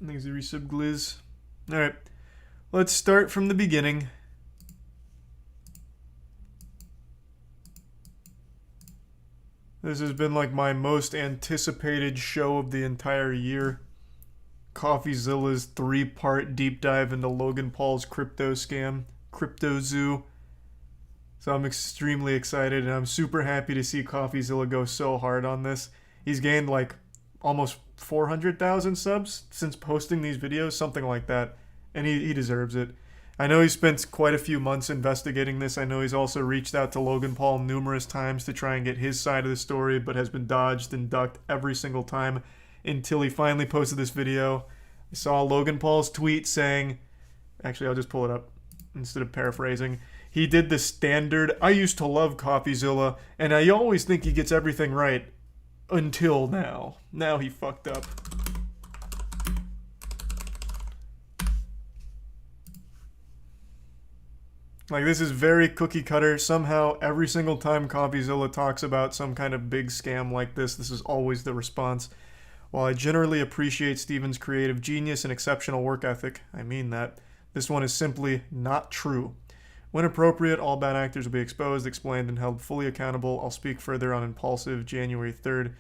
Thanks to resub Gliz. Alright, let's start from the beginning. This has been like my most anticipated show of the entire year. Coffeezilla's 3-part deep dive into Logan Paul's crypto scam, Crypto Zoo. So I'm extremely excited, and I'm super happy to see Coffeezilla go so hard on this. He's gained like almost 400,000 subs since posting these videos, something like that. And he deserves it. I know he spent quite a few months investigating this. I know he's also reached out to Logan Paul numerous times to try and get his side of the story, but has been dodged and ducked every single time until he finally posted this video. I saw Logan Paul's tweet saying, actually I'll just pull it up instead of paraphrasing. He did the standard, I used to love Coffeezilla, and I always think he gets everything right. Until now. Now he fucked up. Like, this is very cookie cutter. Somehow, every single time Coffeezilla talks about some kind of big scam like this is always the response. While I generally appreciate Steven's creative genius and exceptional work ethic, I mean that, this one is simply not true. When appropriate, all bad actors will be exposed, explained, and held fully accountable. I'll speak further on Impulsive January 3rd,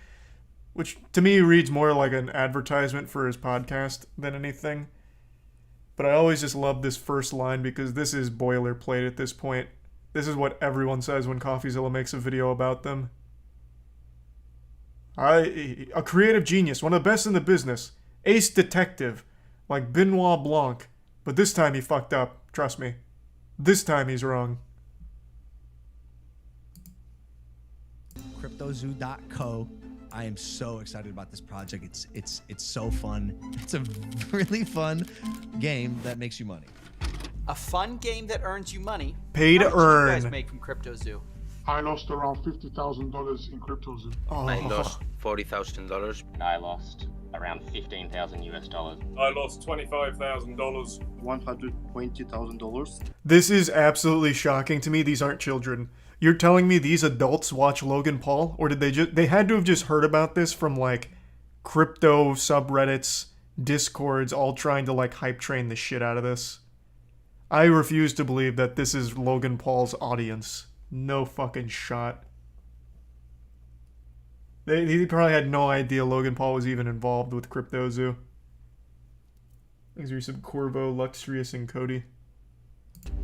which to me reads more like an advertisement for his podcast than anything. But I always just love this first line because this is boilerplate at this point. This is what everyone says when Coffeezilla makes a video about them. A creative genius, one of the best in the business. Ace detective, like Benoit Blanc. But this time he fucked up, trust me. This time he's wrong. CryptoZoo.co. I am so excited about this project. It's so fun. It's a really fun game that makes you money. A fun game that earns you money. Pay to How much earn. did you guys make from Crypto Zoo? I lost around $50,000 in Crypto Zoo. Oh. I lost $40,000. I lost around 15,000 US dollars. I lost $25,000. $120,000. This is absolutely shocking to me. These aren't children. You're telling me these adults watch Logan Paul? Or did they had to have just heard about this from like crypto subreddits, discords, all trying to like hype train the shit out of this? I refuse to believe that this is Logan Paul's audience. No fucking shot. He probably had no idea Logan Paul was even involved with Crypto Zoo. Thanks for some Corvo, Luxurious, and Cody.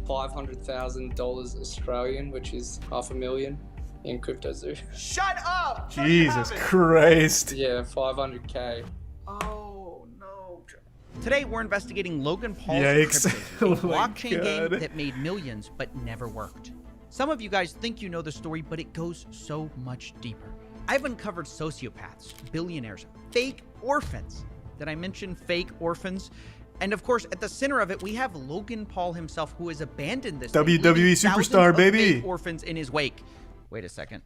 $500,000 Australian, which is $500,000 in Crypto Zoo. Shut up! Jesus Christ. Yeah, 500K. Oh no. Today we're investigating Logan Paul's Yikes. Crypto Zoo, a Oh my blockchain God. game that made millions but never worked. Some of you guys think you know the story, but it goes so much deeper. I've uncovered sociopaths, billionaires, fake orphans. Did I mention fake orphans? And of course, at the center of it, we have Logan Paul himself, who has abandoned this thing, WWE leaving superstar, thousands of baby. fake orphans in his wake. Wait a second.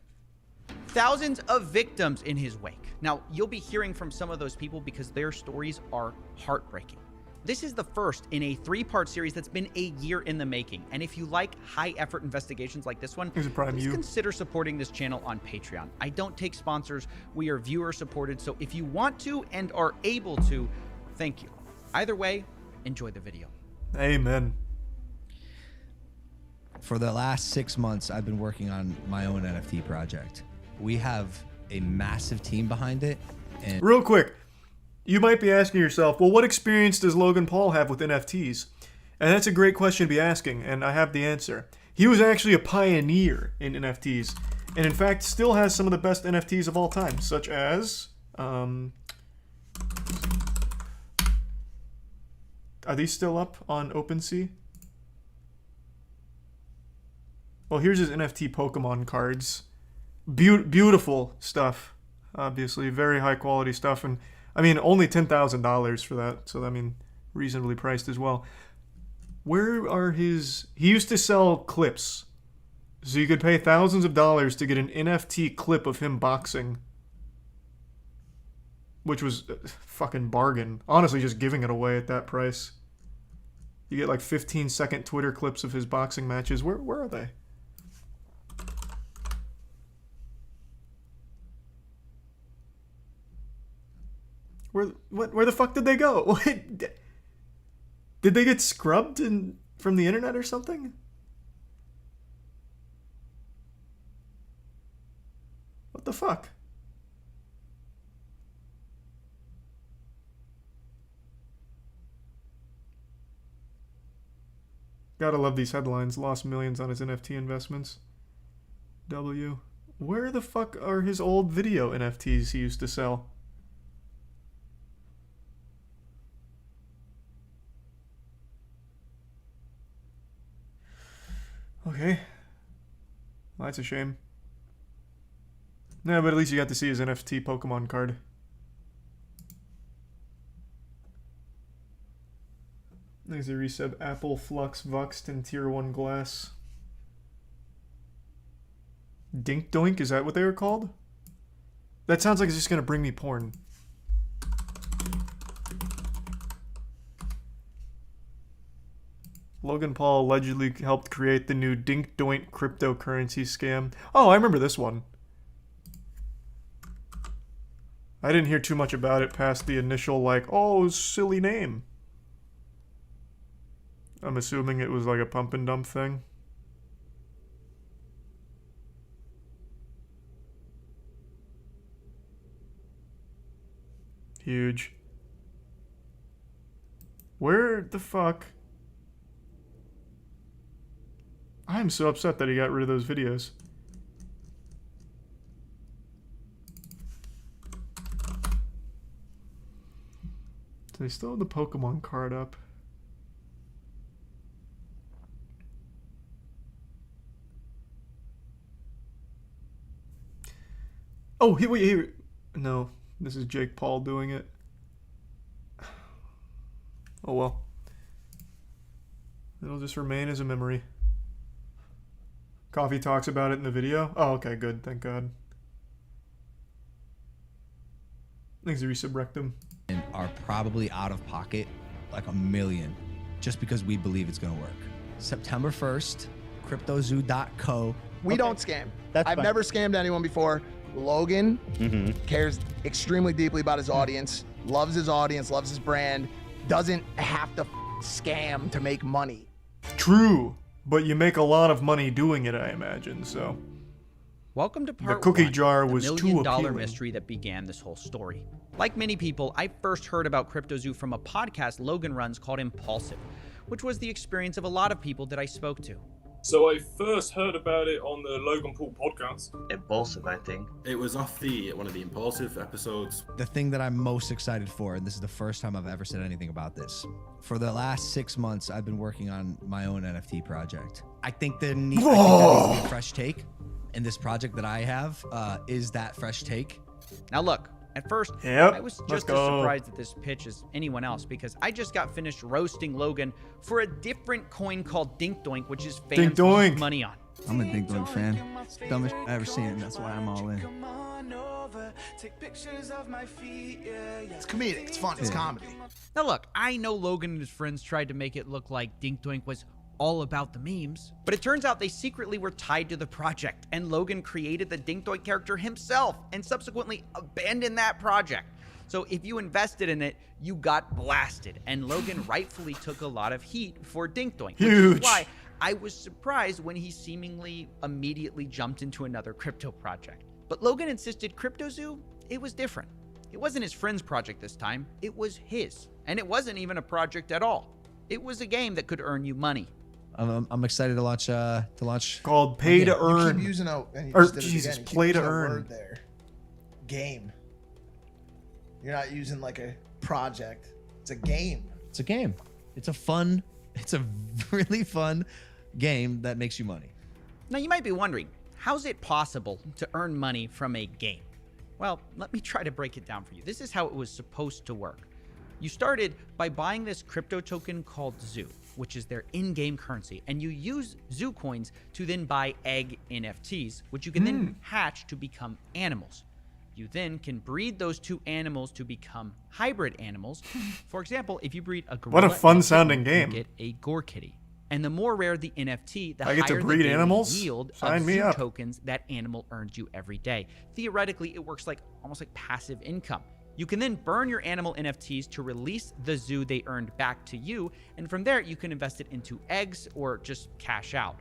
Thousands of victims in his wake. Now, you'll be hearing from some of those people because their stories are heartbreaking. This is the first in a 3-part series that's been a year in the making. And if you like high-effort investigations like this one, Here's a prime please you. consider supporting this channel on Patreon. I don't take sponsors. We are viewer-supported. So if you want to and are able to, thank you. Either way, enjoy the video. Amen. For the last 6 months, I've been working on my own NFT project. We have a massive team behind it. And Real quick, you might be asking yourself, well, what experience does Logan Paul have with NFTs? And that's a great question to be asking, and I have the answer. He was actually a pioneer in NFTs, and in fact still has some of the best NFTs of all time, such as... Are these still up on OpenSea? Well, here's his NFT Pokemon cards. Beautiful stuff. Obviously, very high quality stuff. And, I mean, only $10,000 for that. So, I mean, reasonably priced as well. Where are his... He used to sell clips. So you could pay thousands of dollars to get an NFT clip of him boxing. Which was a fucking bargain. Honestly, just giving it away at that price. You get like 15-second Twitter clips of his boxing matches. Where are they? Where the fuck did they go? Did they get scrubbed from the internet or something? What the fuck? Gotta love these headlines. Lost millions on his NFT investments. W. Where the fuck are his old video NFTs he used to sell? Okay. Well, that's a shame. No, but at least you got to see his NFT Pokemon card. There's a resub. Apple, Flux, Vuxed, and Tier 1 Glass. Dink Doink, is that what they were called? That sounds like it's just gonna bring me porn. Logan Paul allegedly helped create the new Dink Doink cryptocurrency scam. Oh, I remember this one. I didn't hear too much about it past the initial, like, oh, silly name. I'm assuming it was like a pump and dump thing. Huge. Where the fuck? I'm so upset that he got rid of those videos. They still have the Pokemon card up. Oh, wait, here. No, this is Jake Paul doing it. Oh well. It'll just remain as a memory. Coffee talks about it in the video. Oh, okay, good. Thank God. Thanks, Resub Rectum. And are probably out of pocket like $1 million just because we believe it's going to work. September 1st, cryptozoo.co. We don't scam. That's I've fine. never scammed anyone before. Logan cares extremely deeply about his audience, loves his audience, loves his brand, doesn't have to scam to make money. True, but you make a lot of money doing it, I imagine, so. Welcome to part cookie one, jar the was too million-dollar appealing. mystery that began this whole story. Like many people, I first heard about CryptoZoo from a podcast Logan runs called Impulsive, which was the experience of a lot of people that I spoke to. So I first heard about it on the Logan Paul podcast. Impulsive, I think. It was off one of the Impulsive episodes. The thing that I'm most excited for, and this is the first time I've ever said anything about this, for the last 6 months, I've been working on my own NFT project. I think there needs to be a fresh take, and this project that I have is that fresh take. Now look, at first, Yep, I was let's just as go. surprised at this pitch as anyone else because I just got finished roasting Logan for a different coin called Dink Doink, which is fans Doink. lose money on. I'm a Dink Doink fan. Dumbest I've ever seen. That's why I'm all in. It's comedic, it's fun, it's comedy. Now look, I know Logan and his friends tried to make it look like Dink Doink was all about the memes, but it turns out they secretly were tied to the project, and Logan created the Dink Doink character himself and subsequently abandoned that project. So if you invested in it, you got blasted, and Logan rightfully took a lot of heat for Dink Doink, which is Huge. why I was surprised when he seemingly immediately jumped into another crypto project. But Logan insisted CryptoZoo, it was different. It wasn't his friend's project this time, it was his. And it wasn't even a project at all. It was a game that could earn you money. I'm excited to launch. Called Pay to You Earn. keep using and you Or, just did it Jesus, again. You keep play to using a earn. word there. Game. You're not using like a project. It's a game. It's a game. It's a really fun game that makes you money. Now you might be wondering, how's it possible to earn money from a game? Well, let me try to break it down for you. This is how it was supposed to work. You started by buying this crypto token called Zoo, which is their in-game currency, and you use Zoo coins to then buy egg NFTs, which you can then hatch to become animals. You then can breed those two animals to become hybrid animals. For example, if you breed a gorilla What a and fun-sounding kitten, game. you get a gore kitty. And the more rare the NFT, the I get to higher breed the daily animals? yield Sign of me Zoo up. tokens that animal earns you every day. Theoretically, it works like almost like passive income. You can then burn your animal NFTs to release the zoo they earned back to you, and from there you can invest it into eggs or just cash out.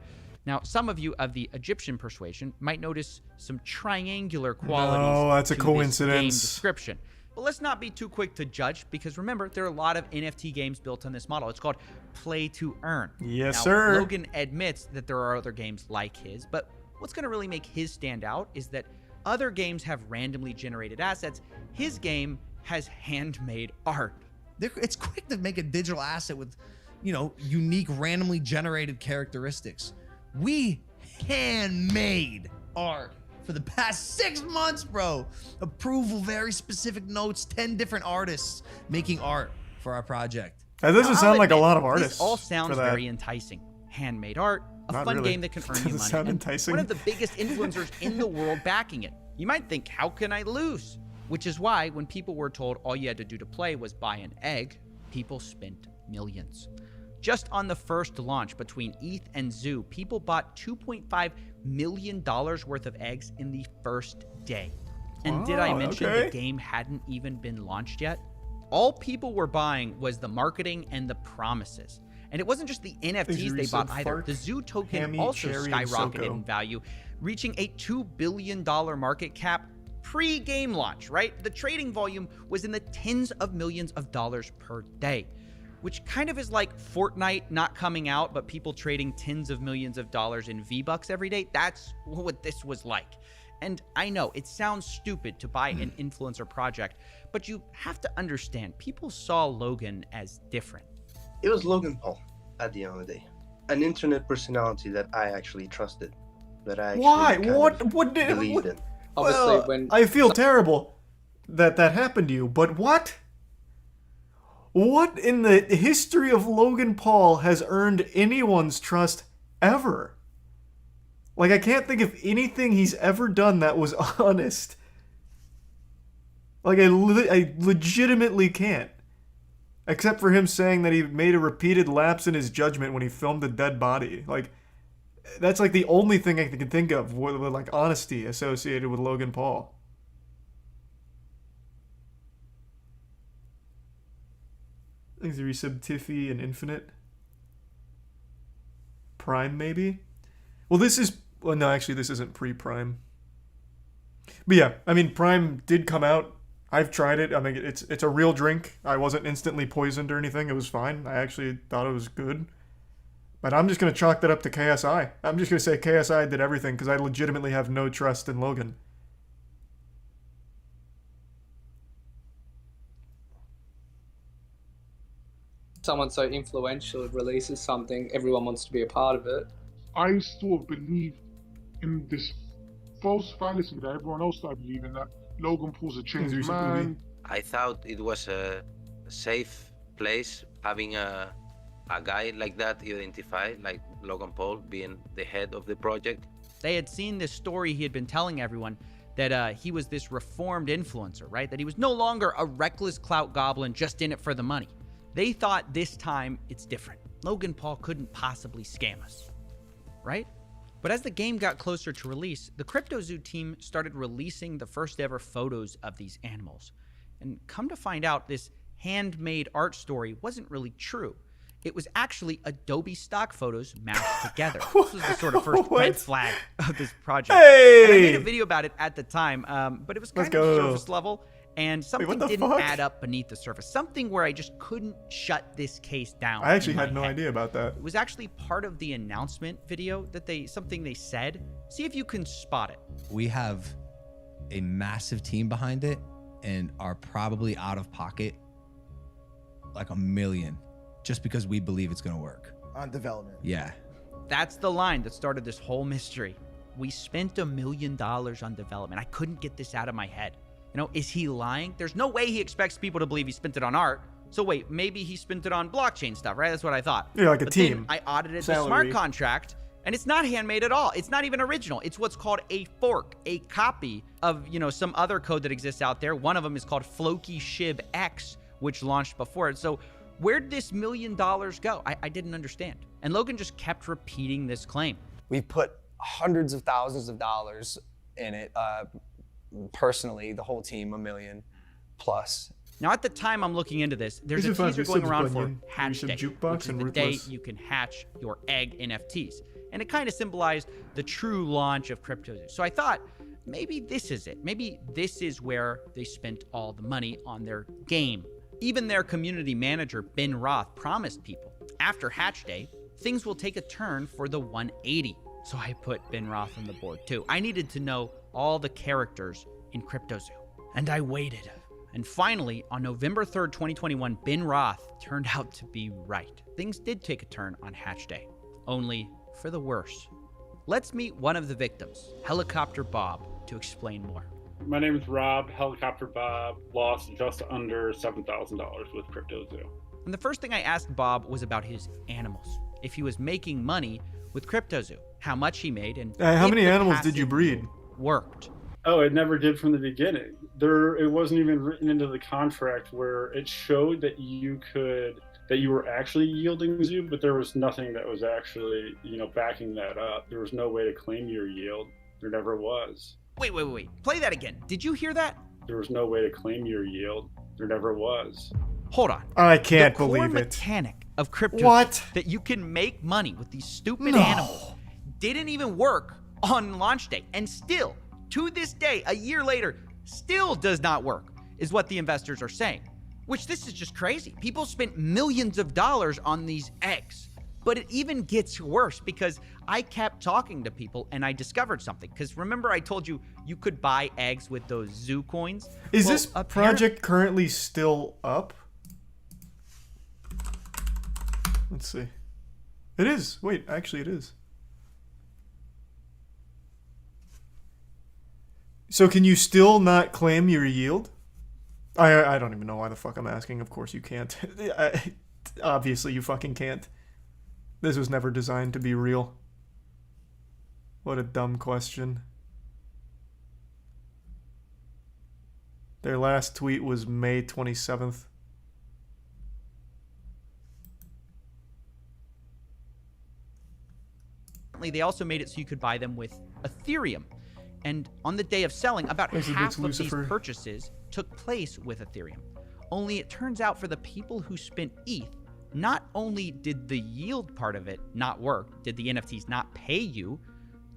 Now, some of you of the Egyptian persuasion might notice some triangular qualities No, that's a to this game coincidence. description. But let's not be too quick to judge, because remember, there are a lot of NFT games built on this model. It's called play to earn. Yes, now, sir. Logan admits that there are other games like his, but what's going to really make his stand out is that other games have randomly generated assets. His game has handmade art. It's quick to make a digital asset with, unique, randomly generated characteristics. We handmade art for the past 6 months, bro. Approval, very specific notes, 10 different artists making art for our project. That doesn't Now, sound I'll like a admit, lot of artists. This all sounds for that. very enticing. Handmade art, a Not fun really. game that can earn you Doesn't money. sound and enticing. one of the biggest influencers in the world backing it. You might think, how can I lose? Which is why when people were told all you had to do to play was buy an egg, people spent millions. Just on the first launch between ETH and Zoo, people bought $2.5 million worth of eggs in the first day. And did I Wow, mention okay. the game hadn't even been launched yet? All people were buying was the marketing and the promises. And it wasn't just the NFTs they bought either. The Zoo token Hammy, also Cherry, and skyrocketed Soko. in value, reaching a $2 billion market cap pre-game launch, right? The trading volume was in the tens of millions of dollars per day, which kind of is like Fortnite not coming out, but people trading tens of millions of dollars in V-Bucks every day. That's what this was like. And I know it sounds stupid to buy an influencer project, but you have to understand, people saw Logan as different. It was Logan Paul at the end of the day. An internet personality that I actually trusted. That I actually Why? kind What? of What did? believed What, in. Obviously, well, when I feel terrible that that happened to you, but what? What in the history of Logan Paul has earned anyone's trust ever? Like, I can't think of anything he's ever done that was honest. Like, I legitimately can't. Except for him saying that he made a repeated lapse in his judgment when he filmed a dead body. Like, that's like the only thing I can think of with like honesty associated with Logan Paul. I think he resub Tiffy and Infinite. Prime, maybe? Well, this is... Well, no, actually, this isn't pre-Prime. But yeah, I mean, Prime did come out. I've tried it. I mean, it's a real drink. I wasn't instantly poisoned or anything. It was fine. I actually thought it was good. But I'm just going to chalk that up to KSI. I'm just going to say KSI did everything because I legitimately have no trust in Logan. someone so influential releases something, everyone wants to be a part of it. I still believe in this false fallacy that everyone else started believing, that Logan Paul's a changed man. I thought it was a safe place having a guy like that identified, like Logan Paul being the head of the project. They had seen this story he had been telling everyone, that he was this reformed influencer, right? That he was no longer a reckless clout goblin just in it for the money. They thought this time it's different. Logan Paul couldn't possibly scam us, right? But as the game got closer to release, the CryptoZoo team started releasing the first ever photos of these animals. And come to find out, this handmade art story wasn't really true. It was actually Adobe stock photos mashed together. This was the sort of first red flag of this project. Hey! And I made a video about it at the time, but it was kind of surface level, and something didn't add up beneath the surface. Something where I just couldn't shut this case down. I actually in my had no head. idea about that. It was actually part of the announcement video that something they said. See if you can spot it. We have a massive team behind it and are probably out of pocket like $1 million just because we believe it's going to work. On development. Yeah. That's the line that started this whole mystery. We spent $1 million on development. I couldn't get this out of my head. You know, is he lying? There's no way he expects people to believe he spent it on art. So wait, maybe he spent it on blockchain stuff, right? That's what I thought. Yeah, like a But team. then I audited the Salary. smart contract, and it's not handmade at all. It's not even original. It's what's called a fork, a copy of, you know, some other code that exists out there. One of them is called Floki Shib X, which launched before it. So where did this $1 million go? I didn't understand. And Logan just kept repeating this claim. We've put hundreds of thousands of dollars in it. Personally, the whole team, $1 million. plus. Now, at the time I'm looking into this, there's a Is it fun? teaser You going said around for Bunyan. Hatch You Day, said Jukebox which is and the day Ruthless. you can hatch your egg NFTs. And it kind of symbolized the true launch of CryptoZoo. So I thought, maybe this is it. Maybe this is where they spent all the money on their game. Even their community manager, Ben Roth, promised people, after Hatch Day, things will take a turn for the 180. So I put Ben Roth on the board too. I needed to know all the characters in CryptoZoo. And I waited. And finally, on November 3rd, 2021, Ben Roth turned out to be right. Things did take a turn on Hatch Day, only for the worse. Let's meet one of the victims, Helicopter Bob, to explain more. My name is Rob. Helicopter Bob lost just under $7,000 with CryptoZoo. And the first thing I asked Bob was about his animals. If he was making money with CryptoZoo, how much he made, and How if many the animals did you passive breed? Worked. Oh, it never did from the beginning. It wasn't even written into the contract where it showed that you were actually yielding zoo, but there was nothing that was actually, backing that up. There was no way to claim your yield. There never was. Wait. Play that again. Did you hear that? There was no way to claim your yield. There never was. Hold on. I can't the believe core it. mechanic of crypto What? that you can make money with these stupid No. animals didn't even work on launch day, and still to this day, a year later, still does not work, is what the investors are saying. Which, this is just crazy. People spent millions of dollars on these eggs. But it even gets worse because I kept talking to people and I discovered something. Because remember I told you you could buy eggs with those zoo coins? Is this project currently still up? Let's see. It is. Wait, actually it is. So can you still not claim your yield? I don't even know why the fuck I'm asking. Of course you can't. Obviously you fucking can't. This was never designed to be real. What a dumb question. Their last tweet was May 27th. They also made it so you could buy them with Ethereum. And on the day of selling, about half of these purchases took place with Ethereum. Only it turns out for the people who spent ETH, not only did the yield part of it not work, did the NFTs not pay you,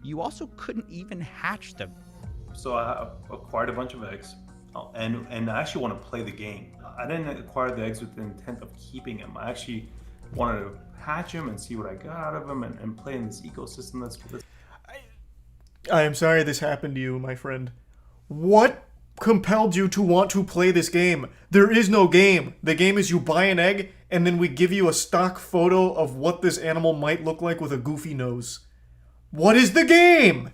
you also couldn't even hatch them. So I acquired a bunch of eggs, and I actually want to play the game. I didn't acquire the eggs with the intent of keeping them. I actually wanted to hatch them and see what I got out of them and play in this ecosystem that's... I am sorry this happened to you, my friend. What compelled you to want to play this game? There is no game. The game is you buy an egg, and then we give you a stock photo of what this animal might look like with a goofy nose. What is the game?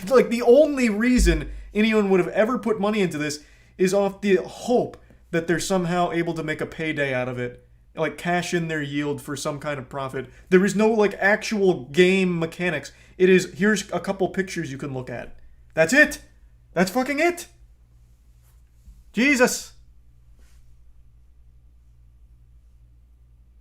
Like, the only reason anyone would have ever put money into this is off the hope that they're somehow able to make a payday out of it. Like, cash in their yield for some kind of profit. There is no, like, actual game mechanics. It is, here's a couple pictures you can look at. That's it. That's fucking it. Jesus.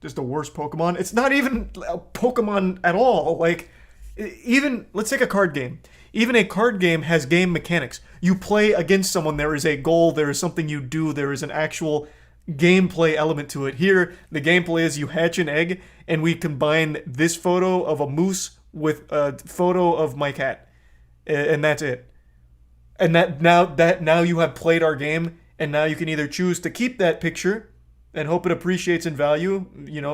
Just the worst Pokemon. It's not even a Pokemon at all. Like, even, let's take a card game. Even a card game has game mechanics. You play against someone, there is a goal, there is something you do, there is an actual gameplay element to it. Here, the gameplay is you hatch an egg, and we combine this photo of a moose with a photo of my cat. And that's it. And now you have played our game, and now you can either choose to keep that picture and hope it appreciates in value,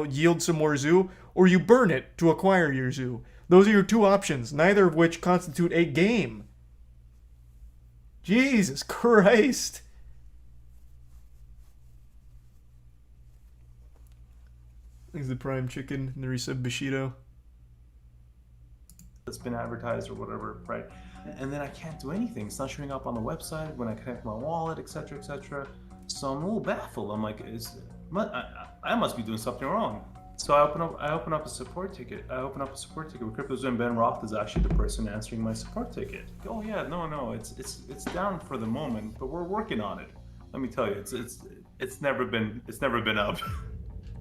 yield some more zoo, or you burn it to acquire your zoo. Those are your two options, neither of which constitute a game. Jesus Christ. Thanks the Prime Chicken and the resub Bushido. That's been advertised or whatever, right? And then I can't do anything. It's not showing up on the website when I connect my wallet, etc., etc. So I'm a little baffled. I'm like, I must be doing something wrong. So I open up a support ticket. I open up a support ticket with CryptoZoo, and Ben Roth is actually the person answering my support ticket. Oh yeah, no, it's down for the moment, but we're working on it. Let me tell you, it's never been up.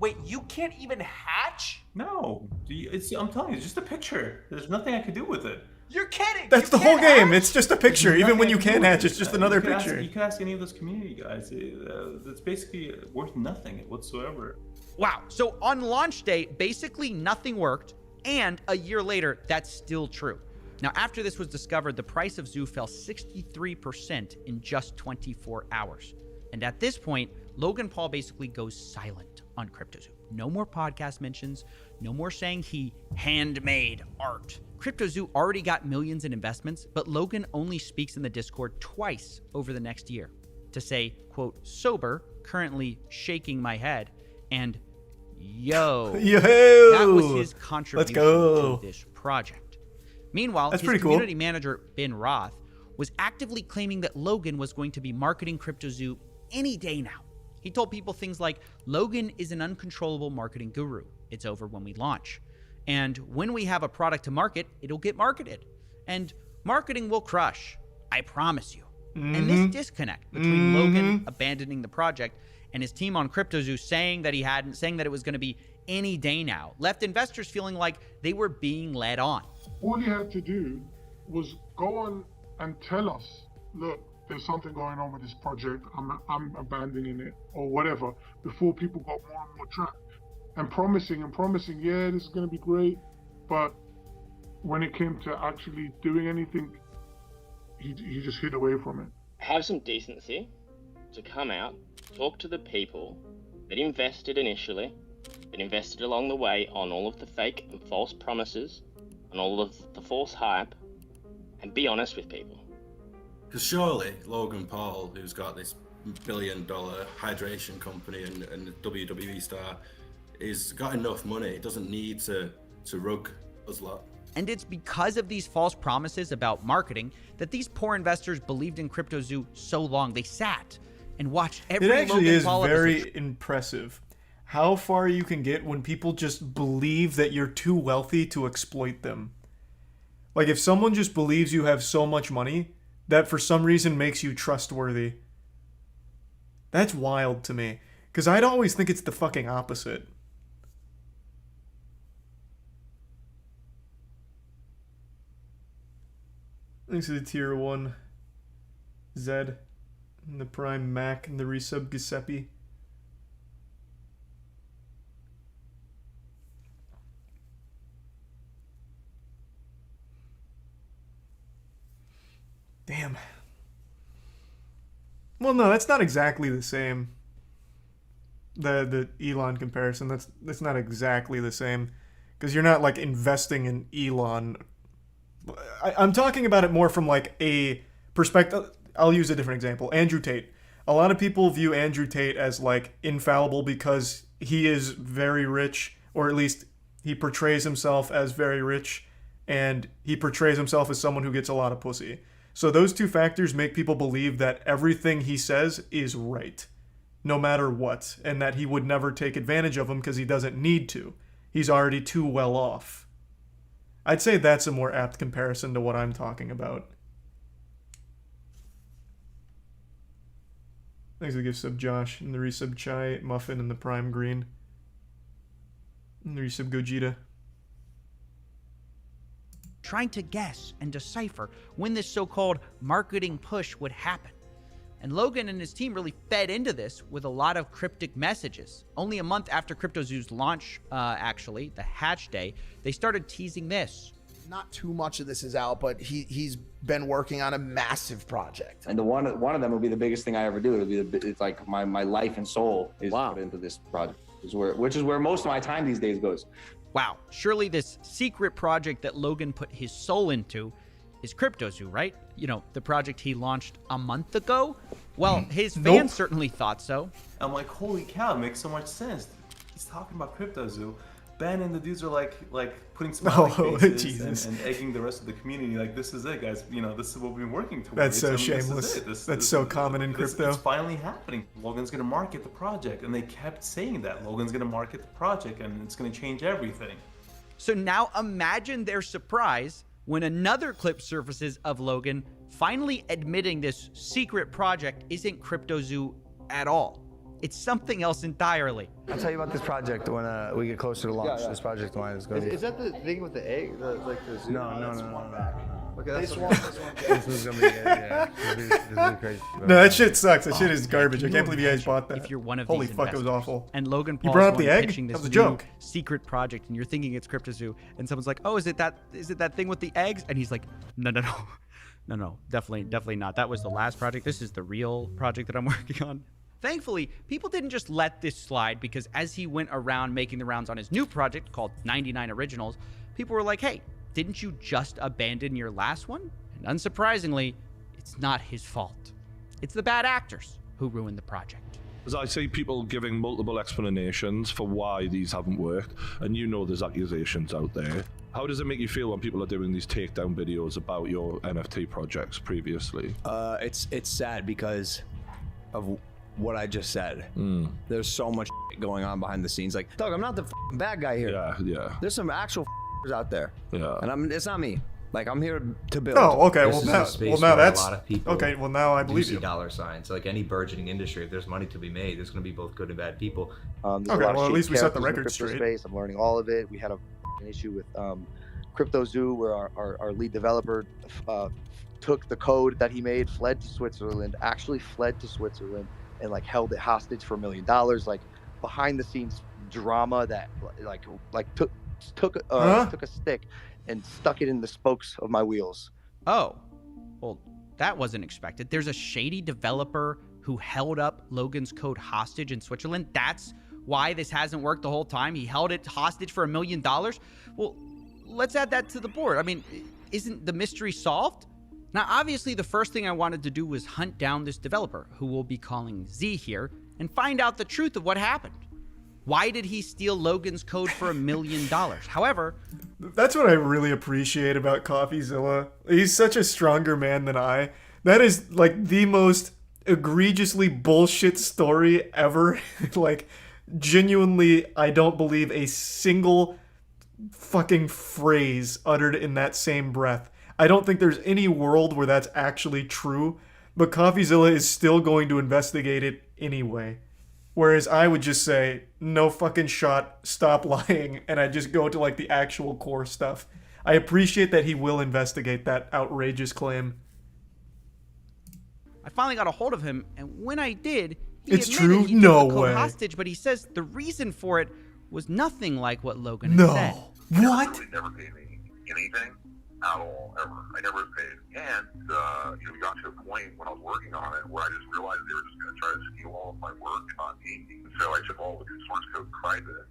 Wait, you can't even hatch? No, I'm telling you, it's just a picture. There's nothing I could do with it. You're kidding. That's You the whole can't game. hatch? It's just a picture. Even when you can hatch, it's just another picture. You can ask any of those community guys. It's basically worth nothing whatsoever. Wow. So on launch day, basically nothing worked. And a year later, that's still true. Now, after this was discovered, the price of Zoo fell 63% in just 24 hours. And at this point, Logan Paul basically goes silent on CryptoZoo. No more podcast mentions, no more saying he handmade art. CryptoZoo already got millions in investments, but Logan only speaks in the Discord twice over the next year to say, quote, sober, currently shaking my head, and yo. Yo! That was his contribution to this project. Meanwhile, That's his pretty cool. community manager, Ben Roth, was actively claiming that Logan was going to be marketing CryptoZoo any day now. He told people things like, Logan is an uncontrollable marketing guru. It's over when we launch. And when we have a product to market, it'll get marketed. And marketing will crush. I promise you. And this disconnect between Logan abandoning the project and his team on CryptoZoo saying that he hadn't, saying that it was going to be any day now, left investors feeling like they were being led on. All he had to do was go on and tell us, look, there's something going on with this project, I'm abandoning it, or whatever, before people got more and more trapped. And promising, yeah, this is going to be great. But when it came to actually doing anything, he just hid away from it. Have some decency to come out, talk to the people that invested initially, that invested along the way on all of the fake and false promises, on all of the false hype, and be honest with people. Because surely Logan Paul, who's got this $1 billion hydration company and a WWE star, he's got enough money. He doesn't need to rug us lot. And it's because of these false promises about marketing that these poor investors believed in CryptoZoo so long. They sat and watched every It actually Logan is Paul very episode. impressive how far you can get when people just believe that you're too wealthy to exploit them. Like, if someone just believes you have so much money, that for some reason makes you trustworthy. That's wild to me. Because I'd always think it's the fucking opposite. Thanks to the tier 1 Zed, and the Prime Mac, and the resub Giuseppe. Damn. Well, no, that's not exactly the same. The Elon comparison, that's not exactly the same. Because you're not, like, investing in Elon. I'm talking about it more from, like, a perspective. I'll use a different example. Andrew Tate. A lot of people view Andrew Tate as, like, infallible because he is very rich, or at least he portrays himself as very rich, and he portrays himself as someone who gets a lot of pussy. So those two factors make people believe that everything he says is right, no matter what, and that he would never take advantage of him because he doesn't need to. He's already too well off. I'd say that's a more apt comparison to what I'm talking about. Thanks for the gift sub, Josh, and the resub Chai, Muffin, and the Prime Green. And the resub Gogeta. Trying to guess and decipher when this so-called marketing push would happen. And Logan and his team really fed into this with a lot of cryptic messages. Only a month after CryptoZoo's launch, actually, the hatch day, they started teasing this. Not too much of this is out, but he's been working on a massive project. And one of them will be the biggest thing I ever do. It's like my life and soul is put into this project, which is where most of my time these days goes. Wow, surely this secret project that Logan put his soul into is CryptoZoo, right? You know, the project he launched a month ago? Well, his fans certainly thought so. I'm like, holy cow, it makes so much sense. He's talking about CryptoZoo. Ben and the dudes are like putting smiley faces and egging the rest of the community. Like, this is it, guys. You know, this is what we've been working towards. That's so shameless. That's so common in crypto. It's finally happening. Logan's gonna market the project, and they kept saying that Logan's gonna market the project, and it's gonna change everything. So now imagine their surprise when another clip surfaces of Logan finally admitting this secret project isn't CryptoZoo at all. It's something else entirely. I'll tell you about this project when we get closer to launch. Yeah. This project of mine is going to be... Is that the thing with the egg? Like the zoo? No. Okay, that's This okay. one. This is gonna be yeah. This is crazy. No, that shit sucks. That shit is garbage. I can't believe you guys bought that. If you're one of Holy these fuck, it was investors, awful. and Logan You Paul's brought up the the egg? pitching That this was a new joke. secret project, and you're thinking it's CryptoZoo, and someone's like, "Oh, is it that thing with the eggs?" And he's like, "No, definitely not. That was the last project. This is the real project that I'm working on." Thankfully, people didn't just let this slide, because as he went around making the rounds on his new project called 99 Originals, people were like, "Hey, didn't you just abandon your last one?" And unsurprisingly, it's not his fault. It's the bad actors who ruined the project. As I see people giving multiple explanations for why these haven't worked, and you know there's accusations out there. How does it make you feel when people are doing these takedown videos about your NFT projects previously? It's sad because of what I just said. There's so much going on behind the scenes. Like, Doug, I'm not the bad guy here. Yeah. There's some actual out there. Yeah. And it's not me. Like, I'm here to build. Oh, okay. This is a space now where that's a lot of people okay. Well, now I do believe see you. dollar signs. Like any burgeoning industry, if there's money to be made, there's going to be both good and bad people. Okay, well, at least we set the record straight. Space. I'm learning all of it. We had an issue with CryptoZoo, where our lead developer took the code that he made, fled to Switzerland, and like held it hostage for $1 million. Like behind the scenes drama that took a stick and stuck it in the spokes of my wheels. Oh, well, that wasn't expected. There's a shady developer who held up Logan's code hostage in Switzerland. That's why this hasn't worked the whole time. He held it hostage for $1 million. Well, let's add that to the board. I mean, isn't the mystery solved? Now, obviously, the first thing I wanted to do was hunt down this developer, who we'll be calling Z here, and find out the truth of what happened. Why did he steal Logan's code for $1 million? However, that's what I really appreciate about Coffeezilla. He's such a stronger man than I. That is like the most egregiously bullshit story ever. Like, genuinely, I don't believe a single fucking phrase uttered in that same breath. I don't think there's any world where that's actually true, but Coffeezilla is still going to investigate it anyway. Whereas I would just say, no fucking shot, stop lying, and I'd just go to like the actual core stuff. I appreciate that he will investigate that outrageous claim. I finally got a hold of him, and when I did, he It's admitted true? he No took the code way. hostage, but he says the reason for it was nothing like what Logan had No. said. What? Really never paid me anything at all, ever. I never paid. And, we got to a point when I was working on it where I just realized they were just going to try to steal all of my work and not pay me. So I took all the source code private.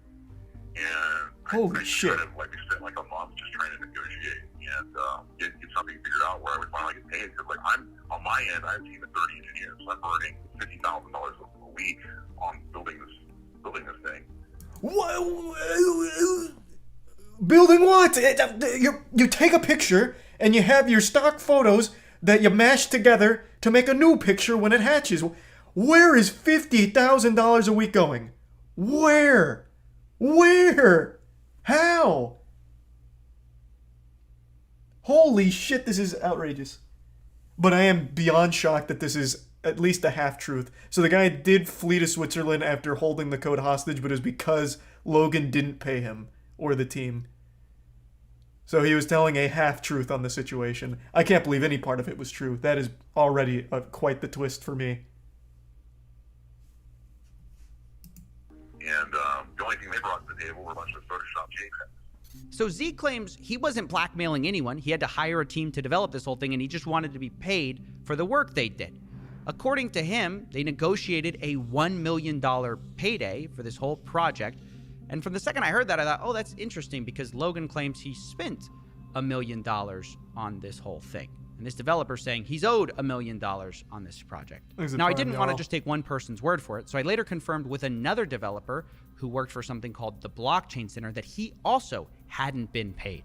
And Holy shit. we spent like a month just trying to negotiate and get something figured out where I would finally get paid. Because I'm on my end, I have a team of 30 engineers. So I'm earning $50,000 a week on building this thing. What? Building what? You take a picture and you have your stock photos that you mash together to make a new picture when it hatches. Where is $50,000 a week going? Where? How? Holy shit, this is outrageous. But I am beyond shocked that this is at least a half-truth. So the guy did flee to Switzerland after holding the code hostage, but it was because Logan didn't pay him or the team. So he was telling a half-truth on the situation. I can't believe any part of it was true. That is already quite the twist for me. And the only thing they brought to the table were a bunch of Photoshop JPEGs. So Z claims he wasn't blackmailing anyone. He had to hire a team to develop this whole thing, and he just wanted to be paid for the work they did. According to him, they negotiated a $1 million payday for this whole project. And from the second I heard that, I thought, oh, that's interesting, because Logan claims he spent $1 million on this whole thing. And this developer saying he's owed $1 million on this project. Now, I didn't want to just take one person's word for it, so I later confirmed with another developer who worked for something called the Blockchain Center that he also hadn't been paid.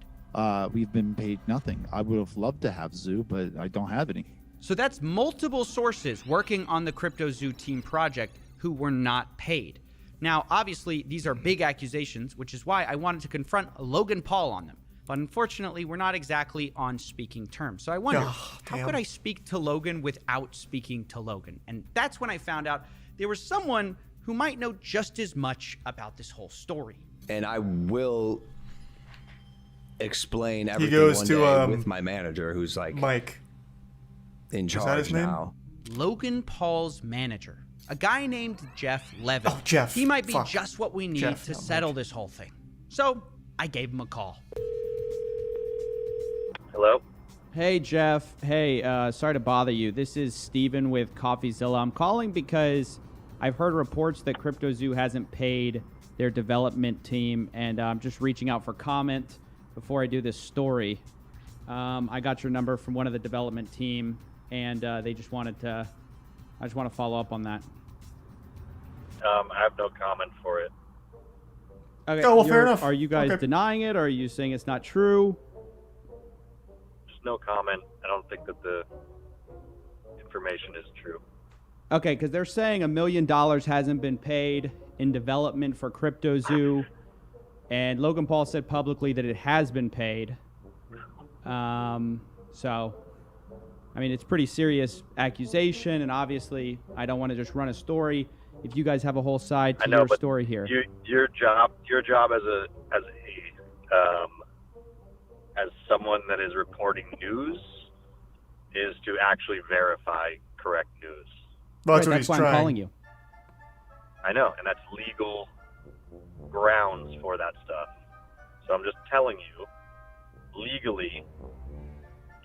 We've been paid nothing. I would have loved to have Zoo, but I don't have any. So that's multiple sources working on the CryptoZoo team project who were not paid. Now, obviously, these are big accusations, which is why I wanted to confront Logan Paul on them. But unfortunately, we're not exactly on speaking terms. So I wondered, how could I speak to Logan without speaking to Logan? And that's when I found out there was someone who might know just as much about this whole story. And I will explain everything goes one to, day with my manager, who's like Mike. in Is that charge his name? now. Logan Paul's manager, a guy named Jeff Levin. Oh, Jeff. He might be Fuck. just what we need Jeff, to not settle this whole thing. So I gave him a call. Hello? Hey, Jeff. Hey, sorry to bother you. This is Steven with Coffeezilla. I'm calling because I've heard reports that CryptoZoo hasn't paid their development team, and I'm just reaching out for comment before I do this story. I got your number from one of the development team, and they just wanted to. I just want to follow up on that. I have no comment for it. Okay. Oh, well, fair enough. Are you guys Okay. denying it, or are you saying it's not true? Just no comment. I don't think that the information is true. Okay, because they're saying $1 million hasn't been paid in development for CryptoZoo, and Logan Paul said publicly that it has been paid. So, I mean, it's pretty serious accusation, and obviously, I don't want to just run a story. If you guys have a whole side I to know, your but story here, your job as someone that is reporting news is to actually verify correct news. Well, that's Right, what that's he's why trying. I'm calling you. I know, and that's legal grounds for that stuff. So I'm just telling you, legally,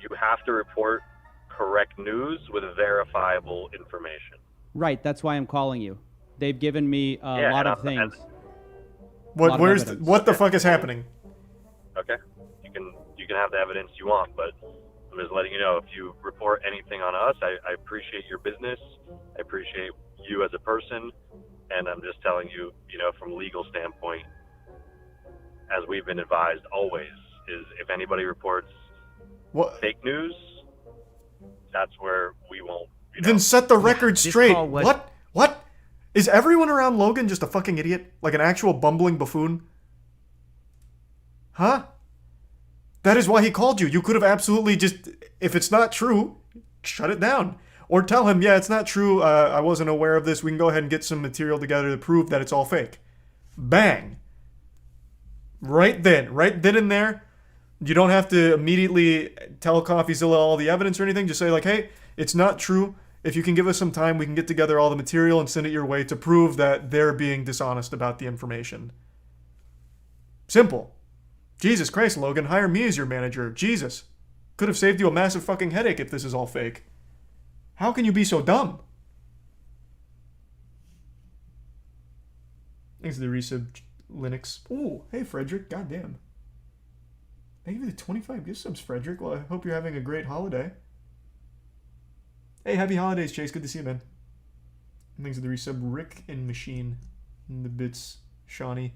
you have to report correct news with verifiable information. Right, that's why I'm calling you. They've given me a Yeah, lot and of I'm- things. What? Where's? What the fuck is happening? Okay, you can have the evidence you want, but I'm just letting you know, if you report anything on us, I appreciate your business, I appreciate you as a person, and I'm just telling you, from a legal standpoint, as we've been advised always, is if anybody reports What? fake news, that's where we won't. Then set the record This straight. call was- What? What? Is everyone around Logan just a fucking idiot? Like an actual bumbling buffoon? Huh? That is why he called you. You could have absolutely just, if it's not true, shut it down. Or tell him, yeah, it's not true. I wasn't aware of this. We can go ahead and get some material together to prove that it's all fake. Bang. Right then and there. You don't have to immediately tell Coffeezilla all the evidence or anything. Just say like, hey, it's not true. If you can give us some time, we can get together all the material and send it your way to prove that they're being dishonest about the information. Simple. Jesus Christ, Logan, hire me as your manager. Jesus. Could have saved you a massive fucking headache if this is all fake. How can you be so dumb? Thanks to the resub Linux. Ooh, hey Frederick, goddamn. Thank you for the 25 gift subs, Frederick. Well, I hope you're having a great holiday. Hey, happy holidays, Chase. Good to see you, man. Thanks to the resub Rick and Machine. And the bits, Shawnee.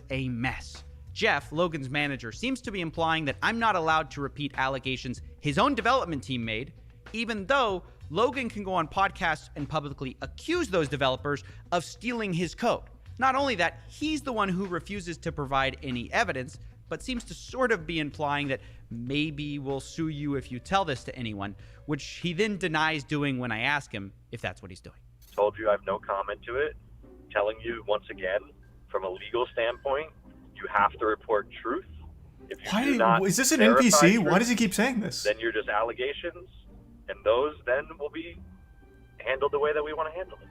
A mess. Jeff, Logan's manager, seems to be implying that I'm not allowed to repeat allegations his own development team made, even though Logan can go on podcasts and publicly accuse those developers of stealing his code. Not only that, he's the one who refuses to provide any evidence, but seems to sort of be implying that maybe we'll sue you if you tell this to anyone, which he then denies doing when I ask him if that's what he's doing. Told you I have no comment to it. Telling you once again, from a legal standpoint, you have to report truth. If you do not Is this an verify NPC? truth, Why does he keep saying this? Then you're just allegations, and those then will be handled the way that we want to handle it.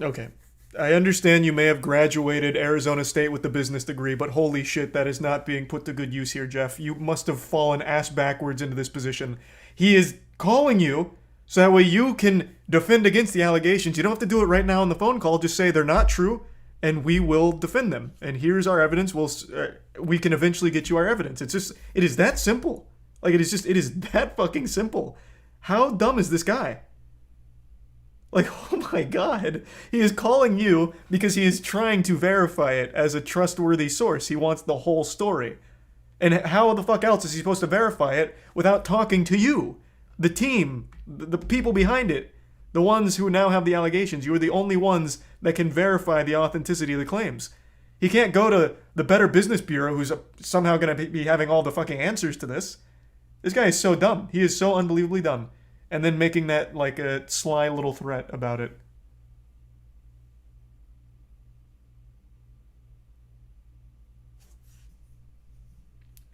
Okay. I understand you may have graduated Arizona State with the business degree, but holy shit, that is not being put to good use here, Jeff. You must have fallen ass backwards into this position. He is calling you so that way you can defend against the allegations. You don't have to do it right now on the phone call. Just say they're not true, and we will defend them. And here's our evidence. We can eventually get you our evidence. It is that simple. Like, it is that fucking simple. How dumb is this guy? Like, oh my god. He is calling you because he is trying to verify it as a trustworthy source. He wants the whole story. And how the fuck else is he supposed to verify it without talking to you? The team, the people behind it, the ones who now have the allegations. You are the only ones that can verify the authenticity of the claims. He can't go to the Better Business Bureau, who's somehow going to be having all the fucking answers to this. This guy is so dumb. He is so unbelievably dumb. And then making that like a sly little threat about it.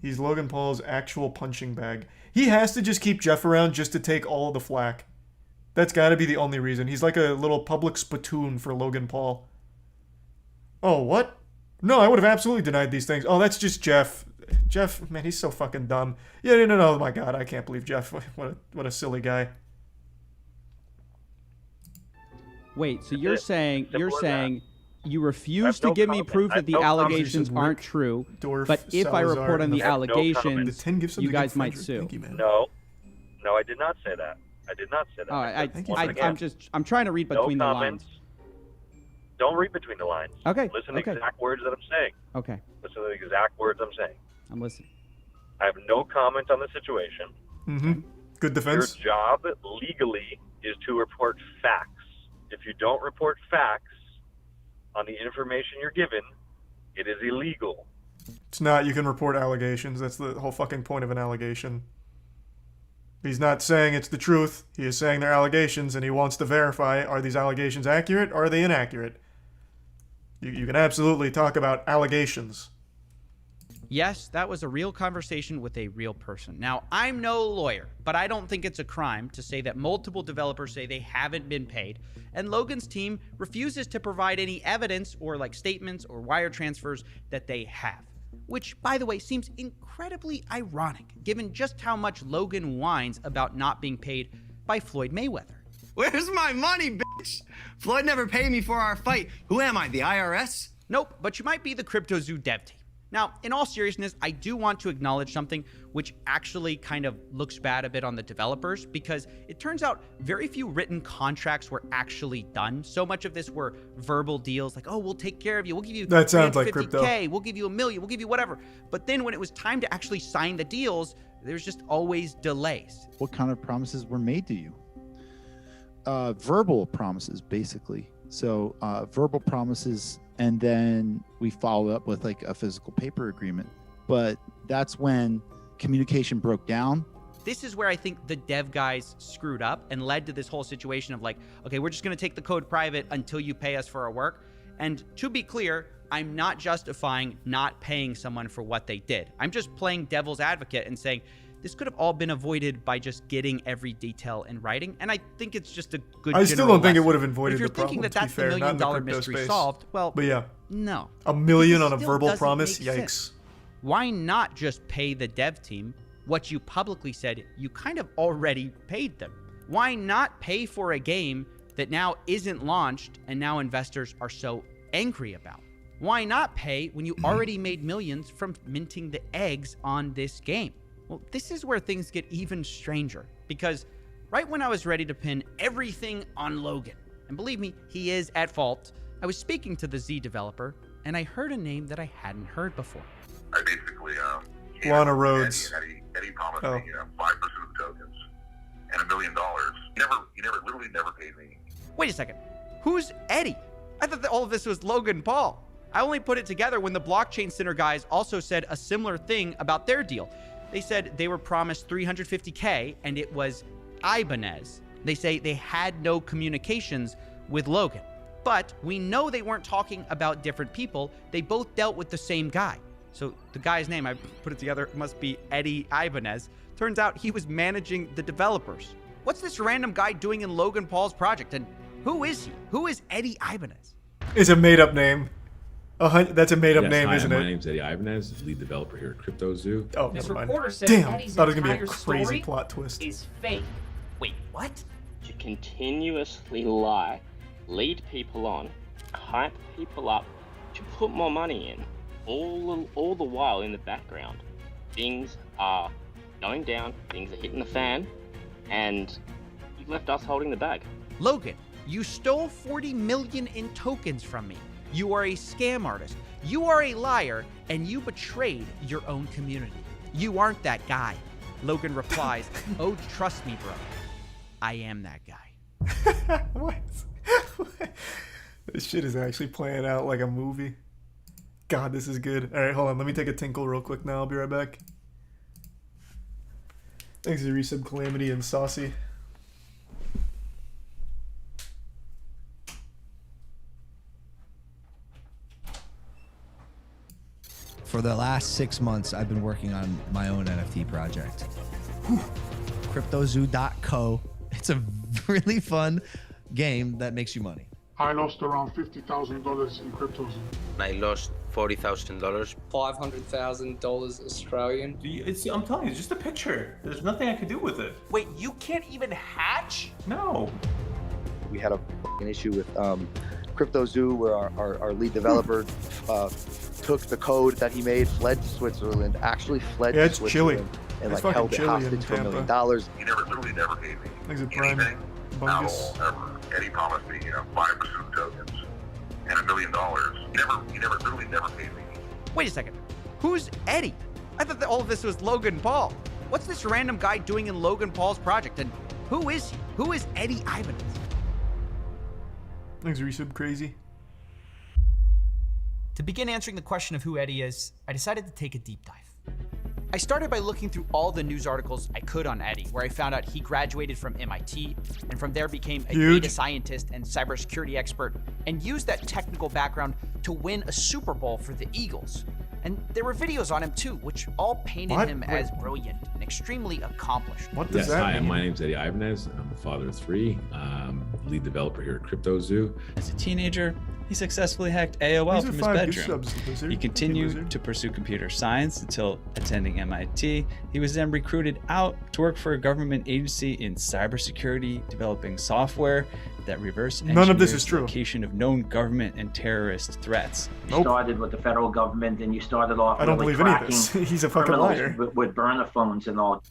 He's Logan Paul's actual punching bag. He has to just keep Jeff around just to take all of the flack. That's got to be the only reason. He's like a little public spittoon for Logan Paul. Oh, what? No, I would have absolutely denied these things. Oh, that's just Jeff. Jeff, man, he's so fucking dumb. Yeah, no, oh my God, I can't believe Jeff. What a silly guy. Wait, so you're saying you refuse no to give me comment. proof I have that the no comment. allegations aren't true, Dorf, but if I Salazar, report on the I have no comment. allegations, you guys might sue. No, I did not say that. I did not say that. Oh, I said once again, I'm trying to read no between the comments. lines. Don't read between the lines. Okay. Listen to okay. the exact words that I'm saying. Okay. Listen to the exact words I'm saying. I'm listening. I have no comment on the situation. Mm-hmm. Good defense. Your job legally is to report facts. If you don't report facts on the information you're given, it is illegal. It's not. You can report allegations. That's the whole fucking point of an allegation. He's not saying it's the truth. He is saying they're allegations, and he wants to verify, are these allegations accurate or are they inaccurate? You can absolutely talk about allegations. Yes, that was a real conversation with a real person. Now, I'm no lawyer, but I don't think it's a crime to say that multiple developers say they haven't been paid, and Logan's team refuses to provide any evidence or like statements or wire transfers that they have. Which, by the way, seems incredibly ironic, given just how much Logan whines about not being paid by Floyd Mayweather. Where's my money, bitch? Floyd never paid me for our fight. Who am I, the IRS? Nope, but you might be the CryptoZoo dev team. Now, in all seriousness, I do want to acknowledge something which actually kind of looks bad a bit on the developers, because it turns out very few written contracts were actually done. So much of this were verbal deals like, oh, we'll take care of you. We'll give you that sounds like crypto. We'll give you $1 million. We'll give you whatever. But then when it was time to actually sign the deals, there's just always delays. What kind of promises were made to you? Verbal promises, basically. So verbal promises, and then we follow up with like a physical paper agreement. But that's when communication broke down. This is where I think the dev guys screwed up and led to this whole situation of like, okay, we're just going to take the code private until you pay us for our work. And to be clear, I'm not justifying not paying someone for what they did. I'm just playing devil's advocate and saying this could have all been avoided by just getting every detail in writing. And I think it's just a good. I still don't think lesson. it would have avoided If you're the problem, thinking that to be that's the fair, $1 not in the million crypto mystery space. solved, well, But yeah, no. $1 million on a Still verbal doesn't promise, make yikes. sense. Why not just pay the dev team what you publicly said you kind of already paid them? Why not pay for a game that now isn't launched and now investors are so angry about? Why not pay when you already made millions from minting the eggs on this game? Well, this is where things get even stranger, because right when I was ready to pin everything on Logan, and believe me, he is at fault, I was speaking to the Z developer, and I heard a name that I hadn't heard before. I basically, Lana Rhodes. Eddie promised me 5% of the tokens and $1 million. Literally never paid me. Wait a second. Who's Eddie? I thought that all of this was Logan Paul. I only put it together when the Blockchain Center guys also said a similar thing about their deal. They said they were promised $350K and it was Ibanez. They say they had no communications with Logan. But we know they weren't talking about different people. They both dealt with the same guy. So the guy's name, I put it together, must be Eddie Ibanez. Turns out he was managing the developers. What's this random guy doing in Logan Paul's project? And who is he? Who is Eddie Ibanez? It's a made-up name. That's a made-up name, hi, isn't my it? name's Eddie Ibanez, lead developer here at CryptoZoo. Oh, This never mind. reporter said Damn, Eddie's thought it was gonna be a entire crazy story plot twist. is fake. Wait, what? To continuously lie, lead people on, hype people up, to put more money in, all the while in the background, things are going down, things are hitting the fan, and you've left us holding the bag. Logan, you stole 40 million in tokens from me. You are a scam artist. You are a liar, and you betrayed your own community. You aren't that guy. Logan replies, oh, trust me, bro. I am that guy. What? This shit is actually playing out like a movie. God, this is good. All right, hold on. Let me take a tinkle real quick now. I'll be right back. Thanks to Resub Calamity and Saucy. For the last 6 months, I've been working on my own NFT project. CryptoZoo.co. It's a really fun game that makes you money. I lost around $50,000 in cryptos. I lost $40,000. $500,000 Australian. I'm telling you, just a picture. There's nothing I could do with it. Wait, you can't even hatch? No. We had a issue with CryptoZoo where our lead developer took the code that he made, fled to Switzerland, actually fled to it's chilly. Switzerland, and It's like held fucking it chilly in hostage for $1 million. He literally never paid me Thanks a prime anything at bungus. all, ever. And he promised me, 5% tokens and $1 million. He literally never paid me. Wait a second. Who's Eddie? I thought that all of this was Logan Paul. What's this random guy doing in Logan Paul's project? And who is he? Who is Eddie Ibanez? Thanks, resub crazy. To begin answering the question of who Eddie is, I decided to take a deep dive. I started by looking through all the news articles I could on Eddie, where I found out he graduated from MIT and from there became a data scientist and cybersecurity expert and used that technical background to win a Super Bowl for the Eagles. And there were videos on him too, which all painted him as brilliant and extremely accomplished. What does that Hi, mean? my name's Eddie Ibanez. I'm a father of 3, lead developer here at CryptoZoo. As a teenager, he successfully hacked AOL These are from his 5 bedroom. gift subs, He continued to pursue computer science until attending MIT. He was then recruited out to work for a government agency in cybersecurity, developing software that reverse None of this engineers is true. location of known government and terrorist threats. You started with the federal government, and you started off. I don't really believe any of tracking this. He's a fucking criminals liar. with burner phones and all.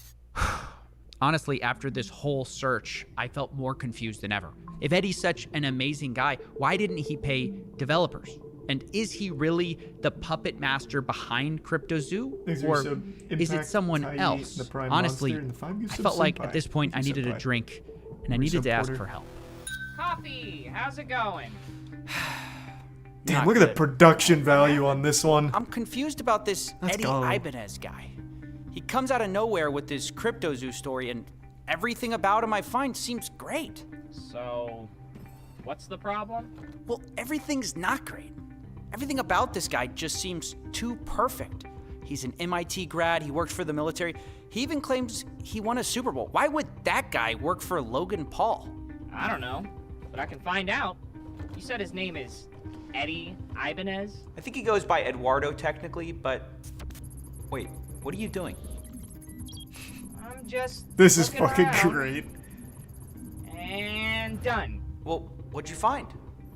Honestly, after this whole search, I felt more confused than ever. If Eddie's such an amazing guy, why didn't he pay developers? And is he really the puppet master behind CryptoZoo? Or is it someone else? Honestly, I felt like at this point I needed a drink, and I needed to ask for help. Coffee, how's it going? Damn, look at the production value on this one. I'm confused about this Eddie Ibanez guy. He comes out of nowhere with this CryptoZoo story, and everything about him I find seems great. So, what's the problem? Well, everything's not great. Everything about this guy just seems too perfect. He's an MIT grad, he works for the military. He even claims he won a Super Bowl. Why would that guy work for Logan Paul? I don't know, but I can find out. You said his name is Eddie Ibanez? I think he goes by Eduardo technically, but wait, what are you doing? I'm just This is looking fucking around. great. And done. Well, what'd you find?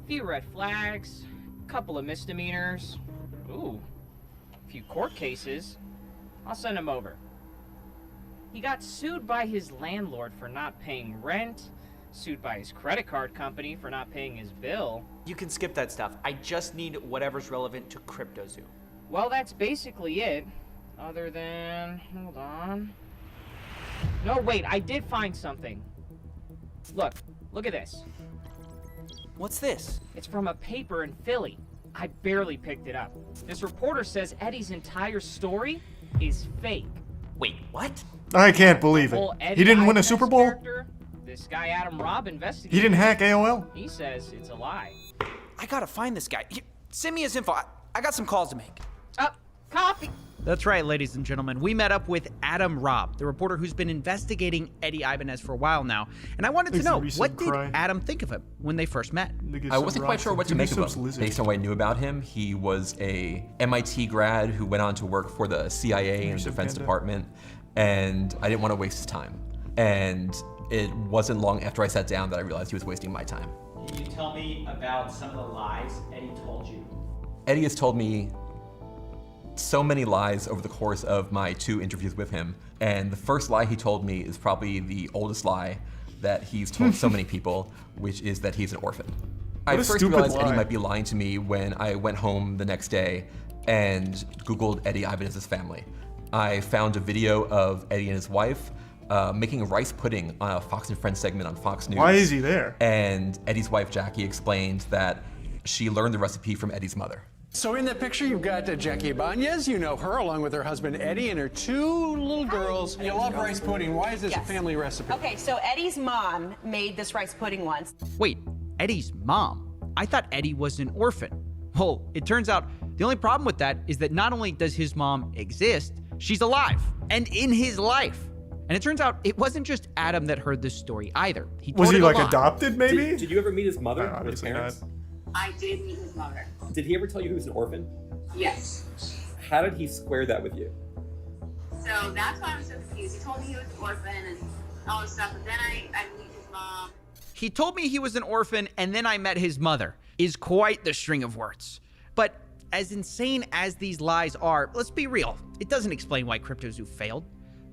Few red flags, couple of misdemeanors. Ooh, a few court cases. I'll send him over. He got sued by his landlord for not paying rent, sued by his credit card company for not paying his bill. You can skip that stuff. I just need whatever's relevant to CryptoZoo. Well, that's basically it. Other than... hold on. No, wait, I did find something. Look at this. What's this? It's from a paper in Philly. I barely picked it up. This reporter says Eddie's entire story is fake. Wait, what? I can't believe it. Whole Eddie He didn't win a Ibanez Super Bowl? character, this guy Adam Robb investigated. He didn't hack AOL? He says it's a lie. I gotta find this guy. Send me his info. I got some calls to make. Coffee! That's right, ladies and gentlemen. We met up with Adam Robb, the reporter who's been investigating Eddie Ibanez for a while now. And I wanted to know, what did Adam think of him when they first met? I wasn't quite sure what to make of him. Based on what I knew about him, he was a MIT grad who went on to work for the CIA and Defense Department, and I didn't want to waste his time. And it wasn't long after I sat down that I realized he was wasting my time. Can you tell me about some of the lies Eddie told you? Eddie has told me so many lies over the course of my 2 interviews with him, and the first lie he told me is probably the oldest lie that he's told so many people, which is that he's an orphan. I first realized Eddie might be lying to me when I went home the next day and Googled Eddie Ibanez's family. I found a video of Eddie and his wife making rice pudding on a Fox and Friends segment on Fox News. Why is he there? And Eddie's wife, Jackie, explained that she learned the recipe from Eddie's mother. So in that picture, you've got Jackie Ibanez. You know her along with her husband Eddie and her 2 little girls. You love rice pudding. Why is this a family recipe? Okay, so Eddie's mom made this rice pudding once. Wait, Eddie's mom? I thought Eddie was an orphan. Well, it turns out The only problem with that is that not only does his mom exist, she's alive and in his life. And it turns out it wasn't just Adam that heard this story either. Was he like a lot. adopted maybe? Did you ever meet his mother? His Obviously parents? not. I did meet his mother. Did he ever tell you he was an orphan? Yes. How did he square that with you? So that's why I'm so confused. He told me he was an orphan and all this stuff, but then I meet his mom. He told me he was an orphan and then I met his mother is quite the string of words. But as insane as these lies are, let's be real, it doesn't explain why CryptoZoo failed.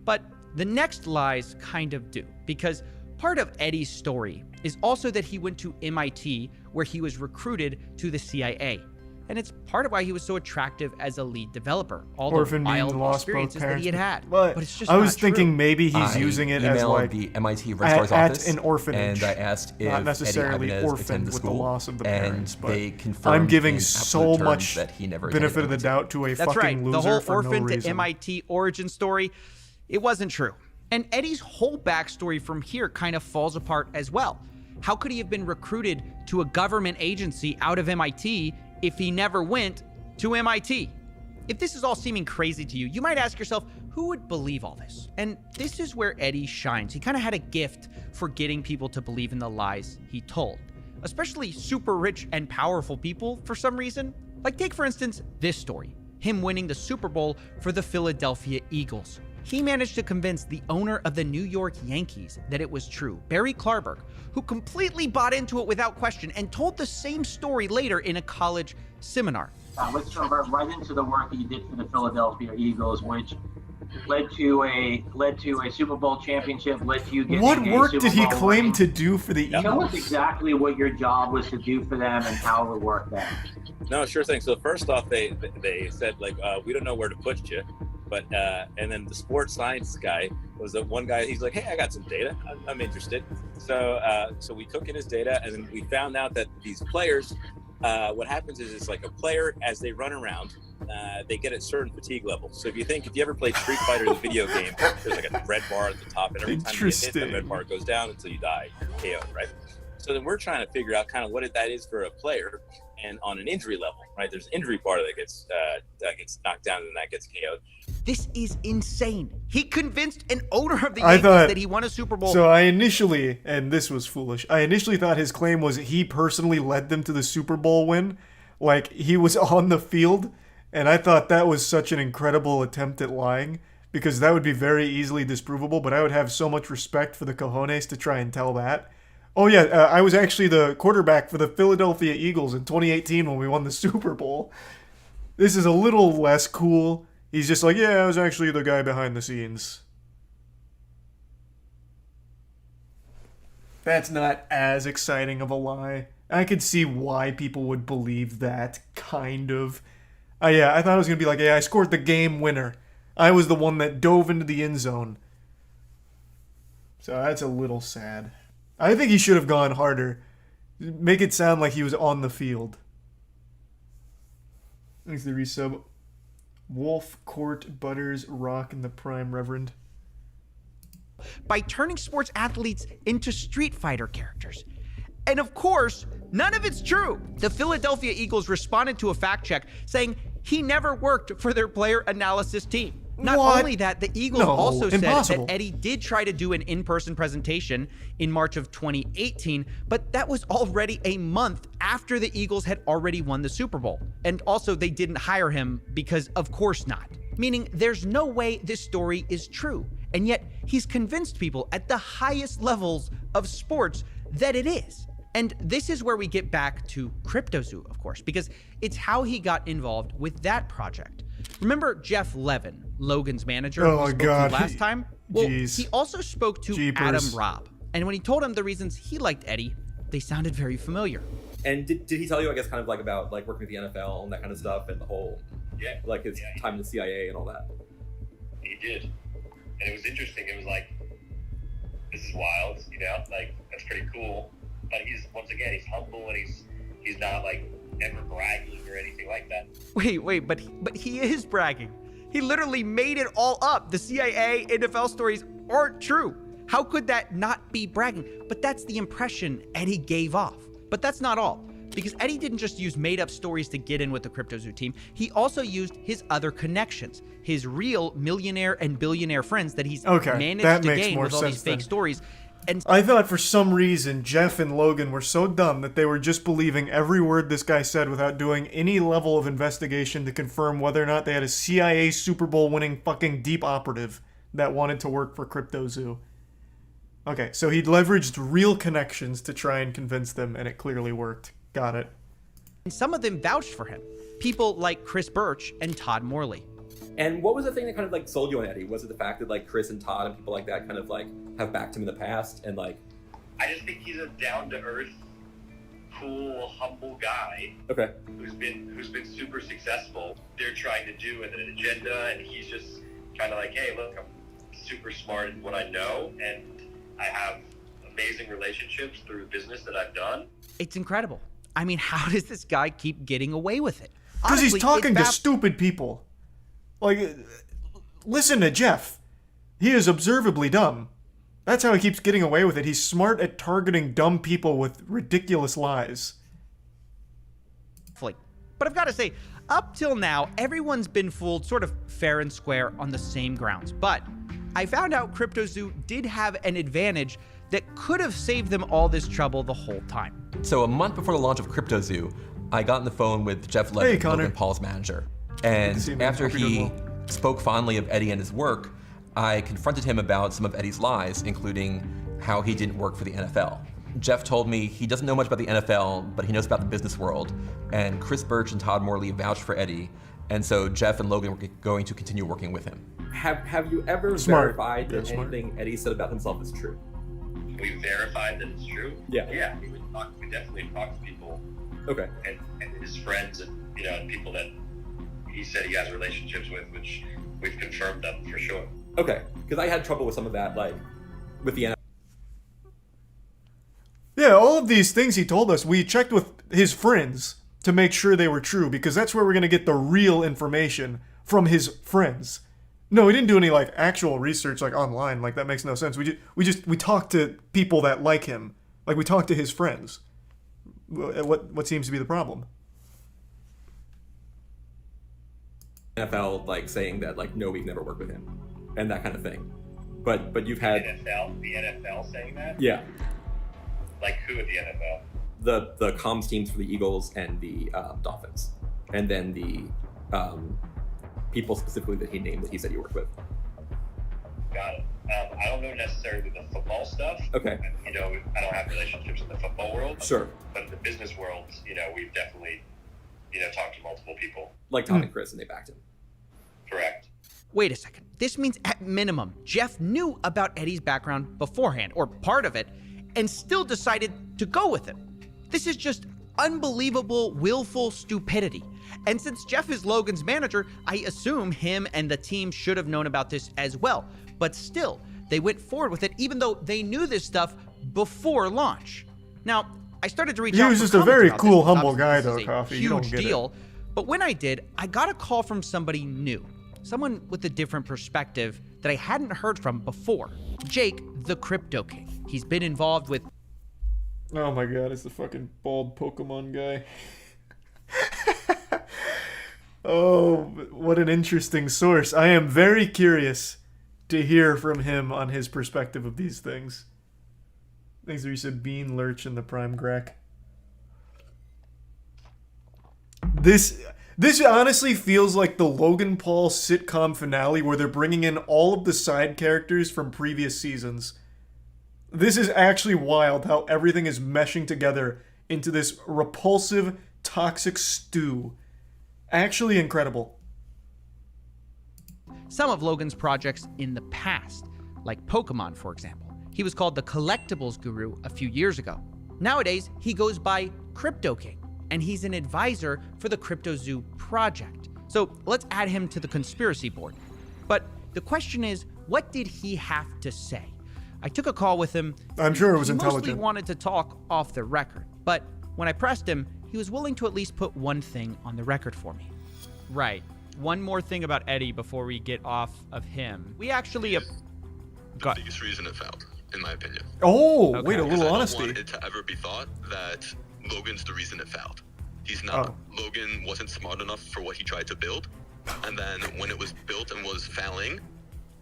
But the next lies kind of do, because part of Eddie's story is also that he went to MIT where he was recruited to the CIA. And it's part of why he was so attractive as a lead developer. All Orphan the being wild lost both experiences that he had parents. had. But it's just I was not thinking true. maybe he's using it as like the MIT registrar's at office an orphanage, and I asked if not necessarily Eddie Ibanez orphaned attended the with the school, loss of the and parents. But they confirmed I'm giving in so absolute terms much that he never benefit of attended the doubt to a That's fucking right. loser The whole for orphan no to reason. MIT origin story, it wasn't true. And Eddie's whole backstory from here kind of falls apart as well. How could he have been recruited to a government agency out of MIT if he never went to MIT? If this is all seeming crazy to you, you might ask yourself, who would believe all this? And this is where Eddie shines. He kind of had a gift for getting people to believe in the lies he told, especially super rich and powerful people for some reason. Like take, for instance, this story, him winning the Super Bowl for the Philadelphia Eagles. He managed to convince the owner of the New York Yankees that it was true, Barry Klarberg, who completely bought into it without question and told the same story later in a college seminar. Let's jump right into the work that you did for the Philadelphia Eagles, which led to a Super Bowl championship, led to you getting What a work Super did he Bowl claim ring. to do for the Tell us Eagles? exactly what your job was to do for them and how it worked out. No, sure thing. So first off, they said like, we don't know where to put you, but and then the sports science guy was the one guy. He's like, hey, I got some data. I'm interested. So so we took in his data, and then we found out that these players, what happens is it's like a player as they run around, they get at certain fatigue levels. So if you ever played Street Fighter, the video game, there's like a red bar at the top, and every time you get hit, that red bar goes down until you die, KO, right? So then we're trying to figure out kind of what that is for a player, and on an injury level, right? There's an injury bar that gets knocked down and that gets KO'd. This is insane. He convinced an owner of the I Yankees thought that he won a Super Bowl. So I initially, and this was foolish, I initially thought his claim was he personally led them to the Super Bowl win. Like, he was on the field, and I thought that was such an incredible attempt at lying, because that would be very easily disprovable, but I would have so much respect for the cojones to try and tell that. Oh yeah, I was actually the quarterback for the Philadelphia Eagles in 2018 when we won the Super Bowl. This is a little less cool. He's just like, yeah, I was actually the guy behind the scenes. That's not as exciting of a lie. I could see why people would believe that, kind of. Yeah, I thought it was going to be like, yeah, I scored the game winner. I was the one that dove into the end zone. So that's a little sad. I think he should have gone harder. Make it sound like he was on the field. Thanks to the resub. Wolf, Court, Butters, Rock, and the Prime Reverend. By turning sports athletes into Street Fighter characters. And of course, none of it's true. The Philadelphia Eagles responded to a fact check saying he never worked for their player analysis team. Not What? only that, the Eagles No, also impossible. said that Eddie did try to do an in-person presentation in March of 2018, but that was already a month after the Eagles had already won the Super Bowl. And also, they didn't hire him because of course not. Meaning, there's no way this story is true. And yet, he's convinced people at the highest levels of sports that it is. And this is where we get back to CryptoZoo, of course, because it's how he got involved with that project. Remember Jeff Levin, Logan's manager, Oh who my spoke God. to last time? Well, Jeez. he also spoke to Jeepers. Adam Robb. And when he told him the reasons he liked Eddie, they sounded very familiar. And did he tell you, I guess, kind of like about like working with the NFL and that kind of stuff and the whole, like his time in the CIA and all that? He did. And it was interesting. It was like, this is wild, like, that's pretty cool. But he's humble and he's not like ever bragging or anything like that. Wait, but he is bragging. He literally made it all up. The CIA, NFL stories aren't true. How could that not be bragging? But that's the impression Eddie gave off. But that's not all. Because Eddie didn't just use made-up stories to get in with the CryptoZoo team, he also used his other connections, his real millionaire and billionaire friends that he's managed to gain with all these fake stories. And I thought for some reason Jeff and Logan were so dumb that they were just believing every word this guy said without doing any level of investigation to confirm whether or not they had a CIA Super Bowl winning fucking deep operative that wanted to work for CryptoZoo. Okay, so he leveraged real connections to try and convince them, and it clearly worked. Got it. And some of them vouched for him. People like Chris Birch and Todd Morley. And what was the thing that kind of like sold you on Eddie? Was it the fact that like Chris and Todd and people like that kind of like have backed him in the past and like? I just think he's a down-to-earth, cool, humble guy. Okay. Who's been super successful. They're trying to do an agenda, and he's just kind of like, hey, look, I'm super smart in what I know, and I have amazing relationships through business that I've done. It's incredible. I mean, how does this guy keep getting away with it? Because he's talking to stupid people. Like, listen to Jeff. He is observably dumb. That's how he keeps getting away with it. He's smart at targeting dumb people with ridiculous lies. But I've got to say, up till now, everyone's been fooled sort of fair and square on the same grounds. But I found out CryptoZoo did have an advantage that could have saved them all this trouble the whole time. So a month before the launch of CryptoZoo, I got on the phone with Jeff Levin, Logan Paul's manager. And after he spoke fondly of Eddie and his work, I confronted him about some of Eddie's lies, including how he didn't work for the NFL. Jeff told me he doesn't know much about the NFL, but he knows about the business world. And Chris Birch and Todd Morley vouched for Eddie. And so Jeff and Logan were going to continue working with him. Have you ever verified that anything Eddie said about himself is true? We verified that it's true. Yeah. Yeah. We definitely talked to people. Okay. And his friends and and people that he said he has relationships with, which we've confirmed them for sure. Okay, because I had trouble with some of that, like with the NFL. Yeah, all of these things he told us, we checked with his friends to make sure they were true, because that's where we're going to get the real information from his friends. No, we didn't do any like actual research like online. Like that makes no sense. We talked to people that like him. Like we talked to his friends. What seems to be the problem? NFL like saying that like no, we've never worked with him, and that kind of thing. But you've had the NFL saying that? Yeah. Like who at the NFL? The comms teams for the Eagles and the Dolphins, and then the people specifically that he named that he said he worked with. Got it. I don't know necessarily the football stuff. Okay. I don't have relationships in the football world. Sure. But in the business world, we've definitely, talked to multiple people. Like Todd and Chris, and they backed him. Correct. Wait a second. This means at minimum, Jeff knew about Eddie's background beforehand, or part of it, and still decided to go with it. This is just unbelievable, willful stupidity. And since Jeff is Logan's manager, I assume him and the team should have known about this as well. But still, they went forward with it even though they knew this stuff before launch. Now, I started to reach out. He was just a very cool, humble guy, though, Coffee. You don't Huge get deal. But when I did, I got a call from somebody new. Someone with a different perspective that I hadn't heard from before. Jake, the Crypto King. He's been involved with... Oh my god, it's the fucking bald Pokemon guy. Oh, what an interesting source. I am very curious to hear from him on his perspective of these things. Things that you said, Bean Lurch and the Prime Grek. This honestly feels like the Logan Paul sitcom finale where they're bringing in all of the side characters from previous seasons. This is actually wild how everything is meshing together into this repulsive, toxic stew. Actually incredible. Some of Logan's projects in the past, like Pokemon, for example. He was called the Collectibles Guru a few years ago. Nowadays, he goes by Crypto King, and he's an advisor for the CryptoZoo project. So let's add him to the conspiracy board. But the question is, what did he have to say? I took a call with him. I'm sure it was he intelligent. He mostly wanted to talk off the record, but when I pressed him, he was willing to at least put one thing on the record for me. Right. One more thing about Eddie before we get off of him. We actually... The biggest reason it failed, in my opinion. Oh, wait, a little I honesty. don't want it to ever be thought that Logan's the reason it failed. He's not. Logan wasn't smart enough for what he tried to build, and then when it was built and was failing,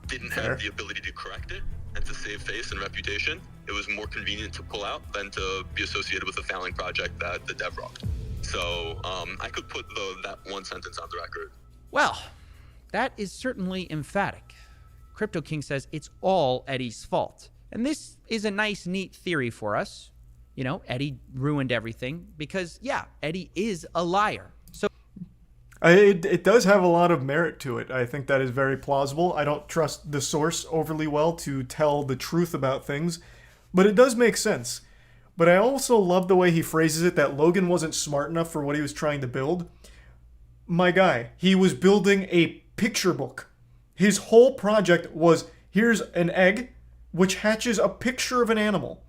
didn't have the ability to correct it and to save face and reputation. It was more convenient to pull out than to be associated with a failing project that the dev rocked. So I could put that one sentence on the record. Well, that is certainly emphatic. Crypto King says it's all Eddie's fault. And this is a nice, neat theory for us. You know, Eddie ruined everything because, yeah, Eddie is a liar. So it does have a lot of merit to it. I think that is very plausible. I don't trust the source overly well to tell the truth about things, but it does make sense. But I also love the way he phrases it, that Logan wasn't smart enough for what he was trying to build. My guy, he was building a picture book. His whole project was, here's an egg, which hatches a picture of an animal.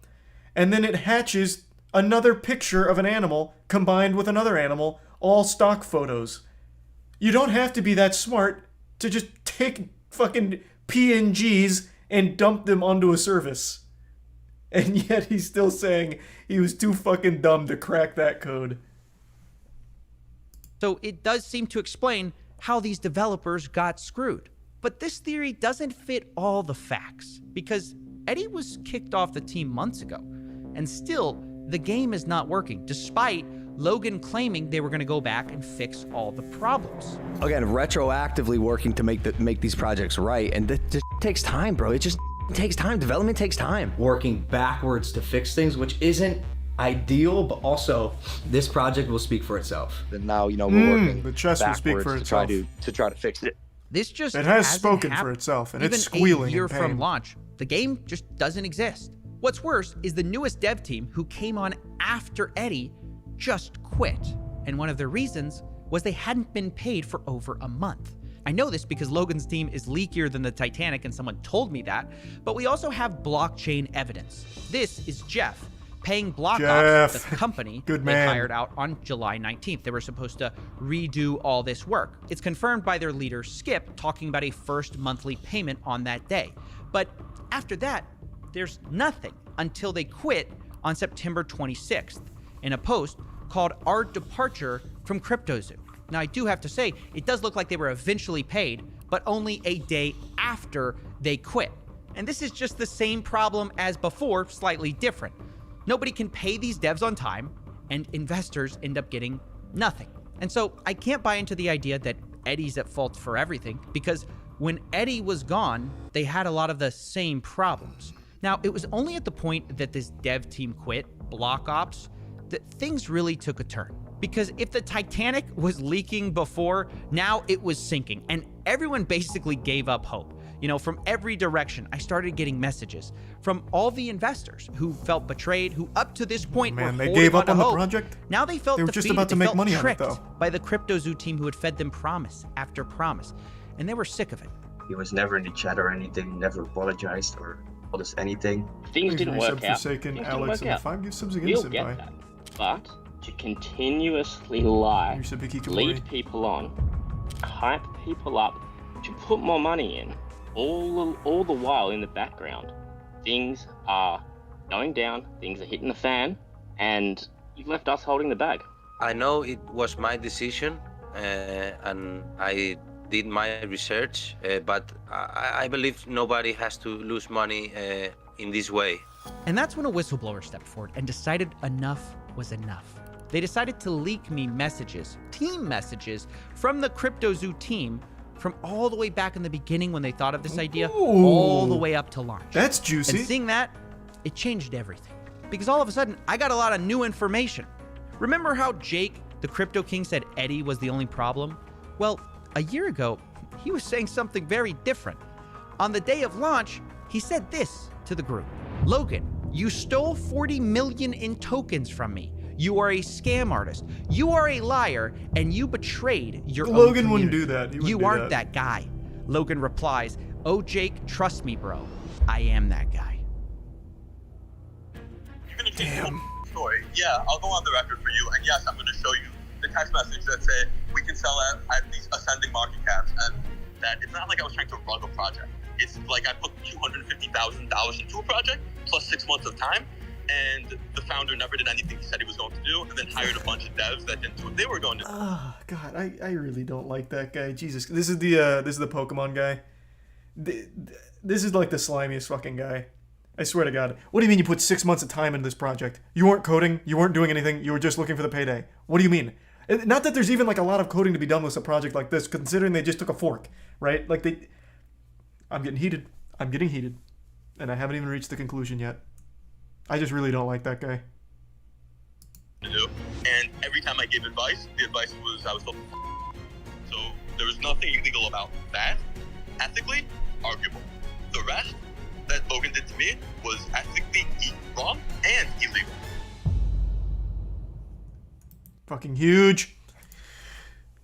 And then it hatches another picture of an animal combined with another animal, all stock photos. You don't have to be that smart to just take fucking PNGs and dump them onto a service. And yet he's still saying he was too fucking dumb to crack that code. So it does seem to explain how these developers got screwed. But this theory doesn't fit all the facts, because Eddie was kicked off the team months ago, and still the game is not working, despite Logan claiming they were going to go back and fix all the problems. Again, retroactively working to make these projects right, and that just takes time, bro. It just takes time. Development takes time. Working backwards to fix things, which isn't ideal, but also this project will speak for itself. And now, you know, we're working the chess will speak for itself. to try to fix it. This just it has hasn't spoken for happened. itself, and Even it's squealing a year in pain. from launch, the game just doesn't exist. What's worse is the newest dev team, who came on after Eddie, just quit. And one of the reasons was they hadn't been paid for over a month. I know this because Logan's team is leakier than the Titanic, and someone told me that, but we also have blockchain evidence. This is Jeff paying BlockOps, the company Good they man. hired out on July 19th. They were supposed to redo all this work. It's confirmed by their leader, Skip, talking about a first monthly payment on that day. But after that, there's nothing until they quit on September 26th in a post called Our Departure from CryptoZoo. Now, I do have to say, it does look like they were eventually paid, but only a day after they quit. And this is just the same problem as before, slightly different. Nobody can pay these devs on time, and investors end up getting nothing. And so I can't buy into the idea that Eddie's at fault for everything, because when Eddie was gone, they had a lot of the same problems. Now, it was only at the point that this dev team quit, BlockOps, that things really took a turn. Because if the Titanic was leaking before, now it was sinking, and everyone basically gave up hope. You know, from every direction, I started getting messages from all the investors who felt betrayed, who up to this point were they holding gave up on on to the hope. project? Now they felt They were defeated. just about to They make felt money on it, tricked though. by the CryptoZoo team who had fed them promise after promise, and they were sick of it. He was never in the chat or anything, never apologized or told us anything. Things didn't work out. Forsaken, Things Alex, didn't work and 5 give subs again, You'll Senpai. get that. But to continuously lie, lead people on, hype people up, to put more money in, all the while in the background, things are going down, things are hitting the fan, and you've left us holding the bag. I know it was my decision, and I did my research, but I believe nobody has to lose money in this way. And that's when a whistleblower stepped forward and decided enough was enough. They decided to leak me messages, team messages, from the CryptoZoo team from all the way back in the beginning when they thought of this idea, all the way up to launch. That's juicy. And seeing that, it changed everything. Because all of a sudden, I got a lot of new information. Remember how Jake, the Crypto King, said Eddie was the only problem? Well, a year ago, he was saying something very different. On the day of launch, he said this to the group. Logan, you stole 40 million in tokens from me. You are a scam artist. You are a liar, and you betrayed your own Logan wouldn't community. do that. He wouldn't You do aren't that. that guy. Logan replies, oh, Jake, trust me, bro. I am that guy. You're gonna take the story. Yeah, I'll go on the record for you, and yes, I'm gonna show you the text message that say we can sell at these ascending market caps, and that it's not like I was trying to rug a project. It's like I put $250,000 into a project plus 6 months of time, and the founder never did anything he said he was going to do, and then hired a bunch of devs that didn't do what they were going to do. Oh God, I really don't like that guy. Jesus, this is the Pokemon guy. This is like the slimiest fucking guy. I swear to God. What do you mean you put 6 months of time into this project? You weren't coding, you weren't doing anything, you were just looking for the payday. What do you mean? Not that there's even like a lot of coding to be done with a project like this, considering they just took a fork, right? Like I'm getting heated. I'm getting heated. And I haven't even reached the conclusion yet. I just really don't like that guy. To do. And every time I gave advice, the advice was I was told. So there was nothing illegal about that. Ethically, arguable. The rest that Logan did to me was ethically wrong and illegal. Fucking huge.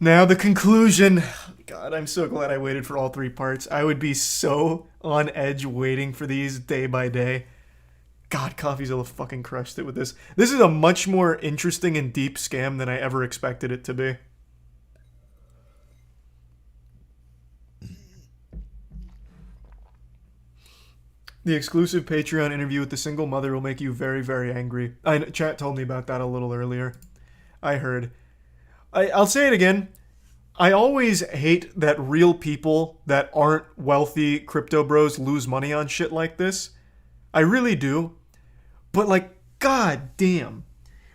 Now the conclusion. God, I'm so glad I waited for all 3 parts. I would be so on edge waiting for these day by day. God, Coffeezilla fucking crushed it with this. This is a much more interesting and deep scam than I ever expected it to be. The exclusive Patreon interview with the single mother will make you very, very angry. Chat told me about that a little earlier. I heard. I'll say it again. I always hate that real people that aren't wealthy crypto bros lose money on shit like this. I really do. But like, god damn.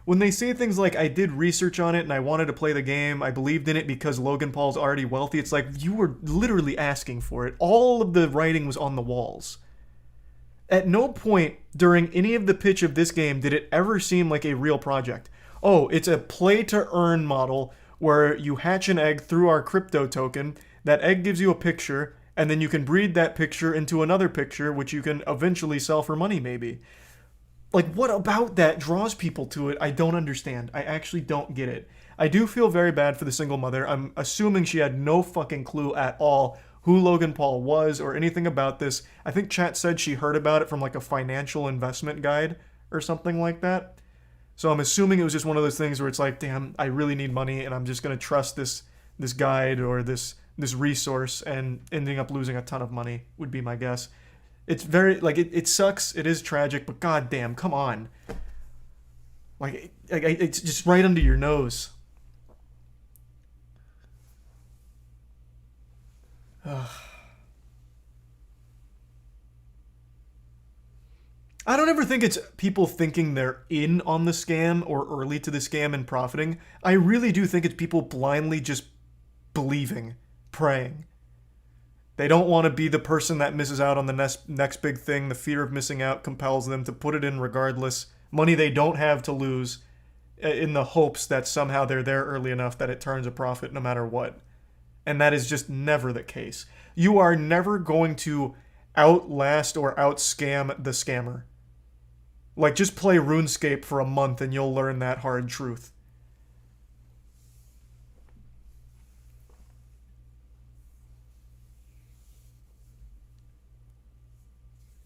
When they say things like, I did research on it and I wanted to play the game, I believed in it because Logan Paul's already wealthy, it's like, you were literally asking for it. All of the writing was on the walls. At no point during any of the pitch of this game did it ever seem like a real project. Oh, it's a play-to-earn model where you hatch an egg through our crypto token, that egg gives you a picture, and then you can breed that picture into another picture, which you can eventually sell for money, maybe. Like, what about that draws people to it? I don't understand. I actually don't get it. I do feel very bad for the single mother. I'm assuming she had no fucking clue at all who Logan Paul was or anything about this. I think chat said she heard about it from like a financial investment guide or something like that. So I'm assuming it was just one of those things where it's like, damn, I really need money and I'm just going to trust this guide or this resource, and ending up losing a ton of money would be my guess. It's very, like, it sucks. It is tragic, but goddamn, come on. Like, it's just right under your nose. Ugh. I don't ever think it's people thinking they're in on the scam or early to the scam and profiting. I really do think it's people blindly just believing, praying. They don't want to be the person that misses out on the next big thing. The fear of missing out compels them to put it in regardless. Money they don't have to lose, in the hopes that somehow they're there early enough that it turns a profit no matter what. And that is just never the case. You are never going to outlast or outscam the scammer. Like, just play RuneScape for a month and you'll learn that hard truth.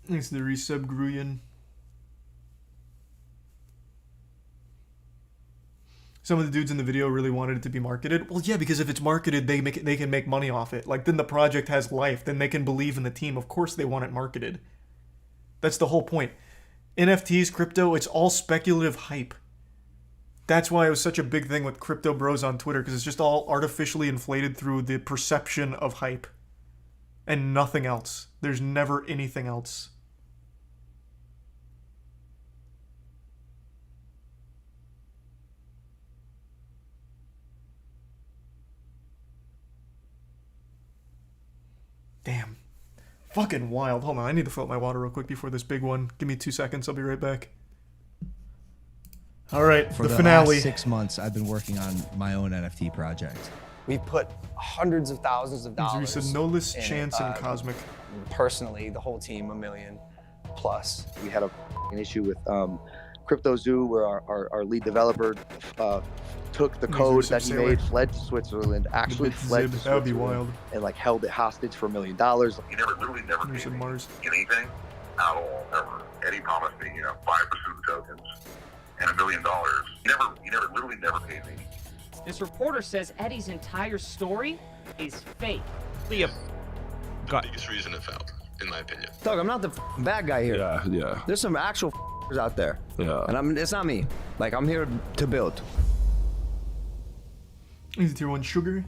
Thanks to the resub, Gruyan. Some of the dudes in the video really wanted it to be marketed. Well, yeah, because if it's marketed, they can make money off it. Like, then the project has life. Then they can believe in the team. Of course they want it marketed. That's the whole point. NFTs, crypto, it's all speculative hype. That's why it was such a big thing with crypto bros on Twitter, because it's just all artificially inflated through the perception of hype. And nothing else. There's never anything else. Damn. Fucking wild. Hold on, I need to fill up my water real quick before this big one. Give me 2 seconds, I'll be right back. Alright, For the the finale. last 6 months, I've been working on my own NFT project. We've put hundreds of thousands of dollars. You said Nolus, in it. Chance, and Cosmic. Personally, the whole team, $1 million plus. We had an issue with CryptoZoo, where our lead developer took the code that he made, fled to Switzerland, actually fled to That would be Switzerland, wild. and like held it hostage for $1 million. He never paid me anything at all, ever. Eddie promised me, 5% of the tokens and $1 million. He literally never paid me. This reporter says Eddie's entire story is fake. The biggest reason it failed, in my opinion. Doug, I'm not the bad guy here. Yeah. There's some actual out there. Yeah. And it's not me. Like, I'm here to build. Is it tier 1 sugar?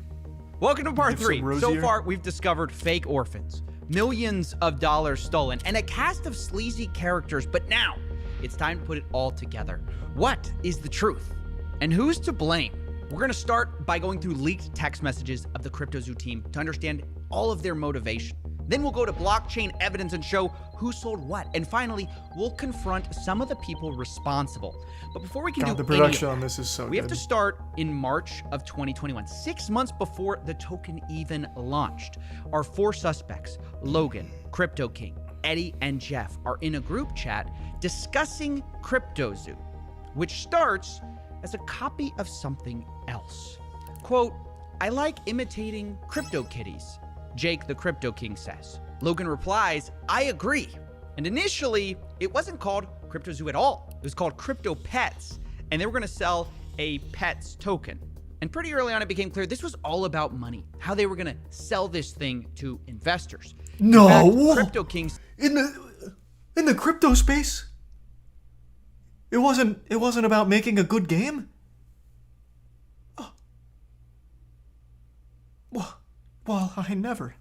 Welcome to part Give 3. some So rosier. far, we've discovered fake orphans, millions of dollars stolen, and a cast of sleazy characters. But now, it's time to put it all together. What is the truth? And who's to blame? We're going to start by going through leaked text messages of the CryptoZoo team to understand all of their motivation. Then we'll go to blockchain evidence and show who sold what. And finally, we'll confront some of the people responsible. But before we can God, do the production any on of this is so we have good. to start in March of 2021, 6 months before the token even launched. Our 4 suspects, Logan, Crypto King, Eddie, and Jeff, are in a group chat discussing CryptoZoo, which starts as a copy of something else. Quote, I like imitating crypto kitties, Jake the Crypto King says. Logan replies, I agree. And initially, it wasn't called CryptoZoo at all. It was called Crypto Pets, and they were going to sell a Pets token. And pretty early on, it became clear this was all about money, how they were going to sell this thing to investors. No! In fact, Crypto Kings In the crypto space? It wasn't about making a good game? Well, I never.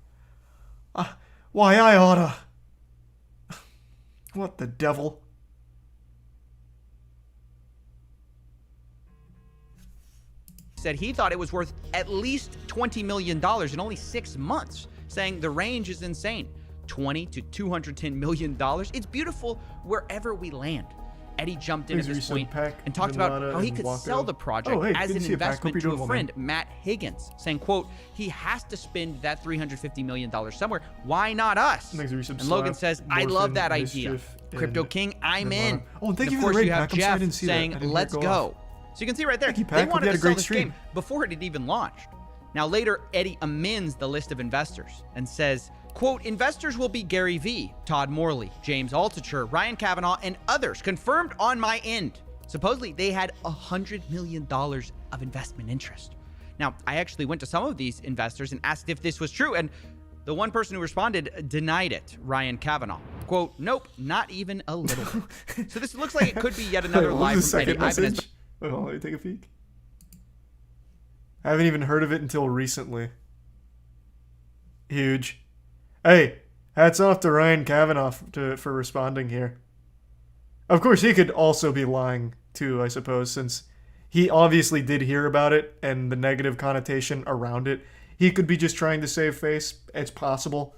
Why, I oughta. What the devil? said he thought it was worth at least $20 million in only 6 months, saying the range is insane. $20 to $210 million. It's beautiful wherever we land. Eddie jumped in at this point and talked about how he could sell the project as an investment to a friend, Matt Higgins, saying, quote, he has to spend that $350 million somewhere. Why not us? And Logan says, I love that idea. Crypto King, I'm in. Oh, and thank and you of for the course, you raid, have Pack. I'm sorry I Jeff didn't see that. I saying, didn't hear it let's go go. off. So you can see right there, Thank you, they Pack. Hope wanted you to had a sell great this stream. game before it had even launched. Now later, Eddie amends the list of investors and says, quote, investors will be Gary Vee, Todd Morley, James Altucher, Ryan Kavanaugh, and others confirmed on my end. Supposedly, they had $100 million of investment interest. Now, I actually went to some of these investors and asked if this was true, and the one person who responded denied it, Ryan Kavanaugh. Quote, nope, not even a little bit. So this looks like it could be yet another Wait, what lie was the from Eddie second Ibanez. message? Wait, hold on, let me take a peek. I haven't even heard of it until recently. Huge. Hey, hats off to Ryan Kavanaugh for responding here. Of course, he could also be lying too, I suppose, since he obviously did hear about it and the negative connotation around it. He could be just trying to save face. It's possible.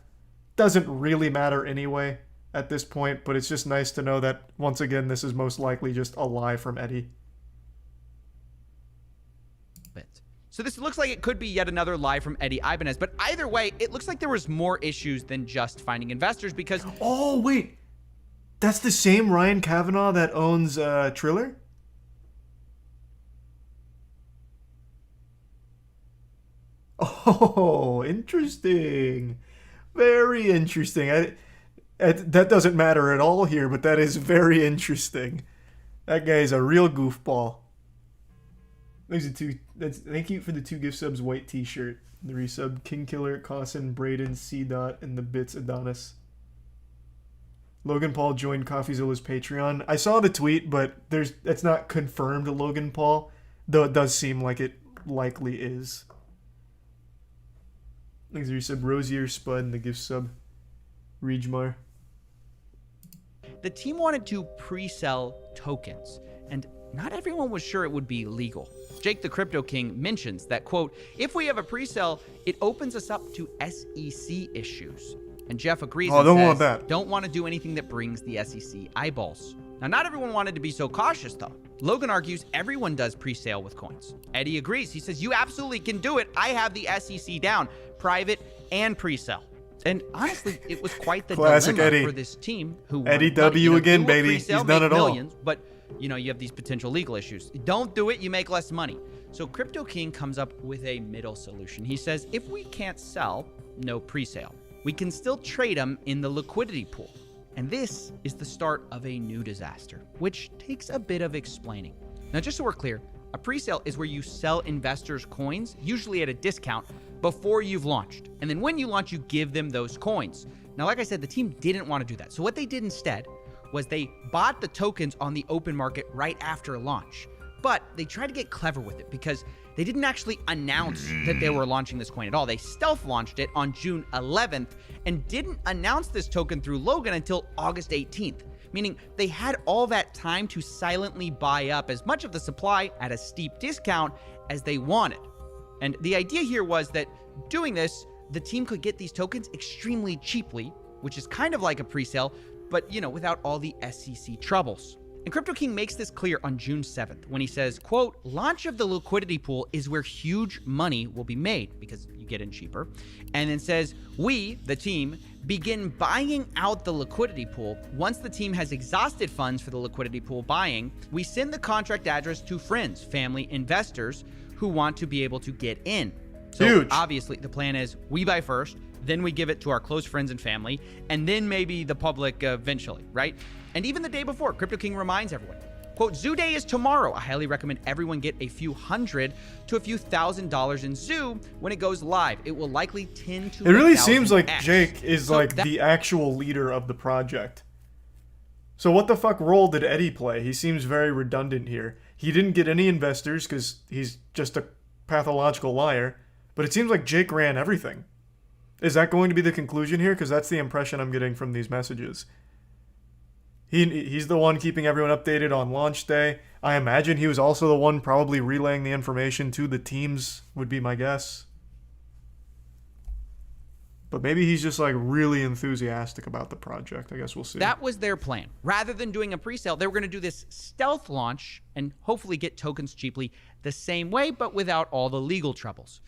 Doesn't really matter anyway at this point, but it's just nice to know that, once again, this is most likely just a lie from Eddie. So this looks like it could be yet another lie from Eddie Ibanez, but either way, it looks like there was more issues than just finding investors because... Oh, wait. That's the same Ryan Kavanaugh that owns Triller? Oh, interesting. Very interesting. That doesn't matter at all here, but that is very interesting. That guy's a real goofball. Thank you for the 2 gift subs, white t-shirt. The resub, King Killer, Cossin, Braden, C. Dot, and the Bits Adonis. Logan Paul joined Coffeezilla's Patreon. I saw the tweet, but it's not confirmed Logan Paul, though it does seem like it likely is. Thanks for your sub, Rosier Spud, and the gift sub, Reejmar. The team wanted to pre-sell tokens, and not everyone was sure it would be legal. Jake the Crypto King mentions that, quote, if we have a pre-sale, it opens us up to SEC issues. And Jeff agrees and don't says, want that. Don't want to do anything that brings the SEC eyeballs. Now, not everyone wanted to be so cautious, though. Logan argues everyone does pre-sale with coins. Eddie agrees. He says, you absolutely can do it. I have the SEC down, private and pre-sale. And honestly, it was quite the Classic dilemma Eddie. for this team who Eddie wanted money. W again, do a baby. pre-sale, He's done make it all. millions, but you have these potential legal issues. Don't do it, you make less money. So Crypto King comes up with a middle solution. He says, if we can't sell, no pre-sale. We can still trade them in the liquidity pool. And this is the start of a new disaster, which takes a bit of explaining. Now, just so we're clear, a pre-sale is where you sell investors coins, usually at a discount, before you've launched. And then when you launch, you give them those coins. Now, like I said, the team didn't want to do that. So what they did instead was they bought the tokens on the open market right after launch. But they tried to get clever with it because they didn't actually announce that they were launching this coin at all. They stealth launched it on June 11th and didn't announce this token through Logan until August 18th, meaning they had all that time to silently buy up as much of the supply at a steep discount as they wanted. And the idea here was that doing this, the team could get these tokens extremely cheaply, which is kind of like a pre-sale, but without all the SEC troubles. And Crypto King makes this clear on June 7th when he says, quote, launch of the liquidity pool is where huge money will be made because you get in cheaper. And then says, we, the team, begin buying out the liquidity pool. Once the team has exhausted funds for the liquidity pool buying, we send the contract address to friends, family, investors who want to be able to get in. So Huge. Obviously the plan is we buy first, then we give it to our close friends and family, and then maybe the public eventually, right? And even the day before, Crypto King reminds everyone, quote, Zoo Day is tomorrow. I highly recommend everyone get a few $100 to a few $1,000s in Zoo when it goes live. It will likely tend to. It really seems like 1,000x. Jake is the actual leader of the project. So what the fuck role did Eddie play? He seems very redundant here. He didn't get any investors because he's just a pathological liar. But it seems like Jake ran everything. Is that going to be the conclusion here? Because that's the impression I'm getting from these messages. He's the one keeping everyone updated on launch day. I imagine he was also the one probably relaying the information to the teams, would be my guess. But maybe he's just really enthusiastic about the project. I guess we'll see. That was their plan. Rather than doing a pre-sale, they were going to do this stealth launch and hopefully get tokens cheaply the same way, but without all the legal troubles.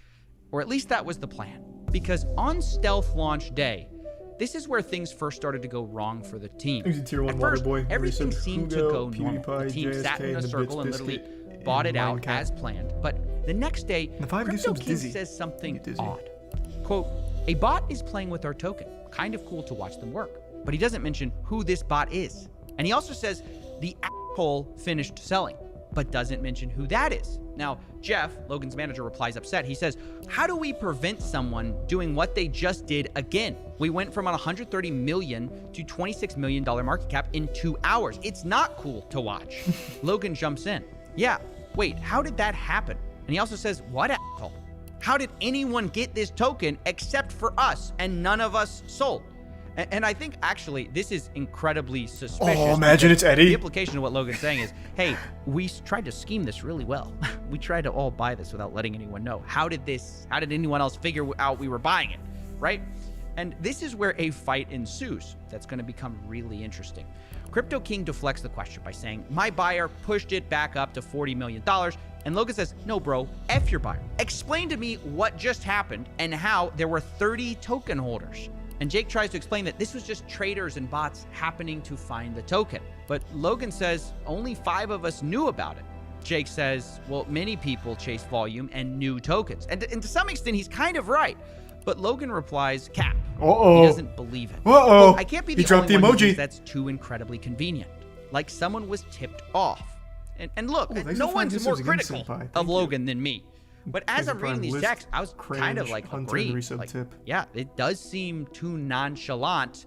Or at least that was the plan. Because on stealth launch day, this is where things first started to go wrong for the team. Tier 1 At first, Waterboy, everything Recent seemed to Hugo, go normal. The team PewDiePie, sat in a JSK, circle and Bits literally Biscuit, bought it out Minecraft. as planned. But the next day, The 5 gives Crypto him King dizzy. says something odd. Quote, a bot is playing with our token. Kind of cool to watch them work. But he doesn't mention who this bot is. And he also says the asshole finished selling, but doesn't mention who that is. Now, Jeff, Logan's manager, replies upset. He says, how do we prevent someone doing what they just did again? We went from a $130 million to $26 million market cap in 2 hours. It's not cool to watch. Logan jumps in. Yeah, wait, how did that happen? And he also says, what asshole? How did anyone get this token except for us and none of us sold? And I think actually this is incredibly suspicious. Oh, imagine it's Eddie. The implication of what Logan's saying is, hey, we tried to scheme this really well. We tried to all buy this without letting anyone know. How did anyone else figure out we were buying it, right? And this is where a fight ensues that's going to become really interesting. Crypto King deflects the question by saying, my buyer pushed it back up to $40 million. And Logan says, no, bro, F your buyer. Explain to me what just happened and how there were 30 token holders. And Jake tries to explain that this was just traders and bots happening to find the token. But Logan says only 5 of us knew about it. Jake says, well, many people chase volume and new tokens. And to some extent, he's kind of right. But Logan replies, cap. Uh-oh. He doesn't believe it. Uh-oh. I can't be He the dropped only the one who emoji. thinks that's too incredibly convenient. Like someone was tipped off. And look, no one's more critical of Logan than me. But as I'm reading these texts, I was kind of agreeing. Yeah, it does seem too nonchalant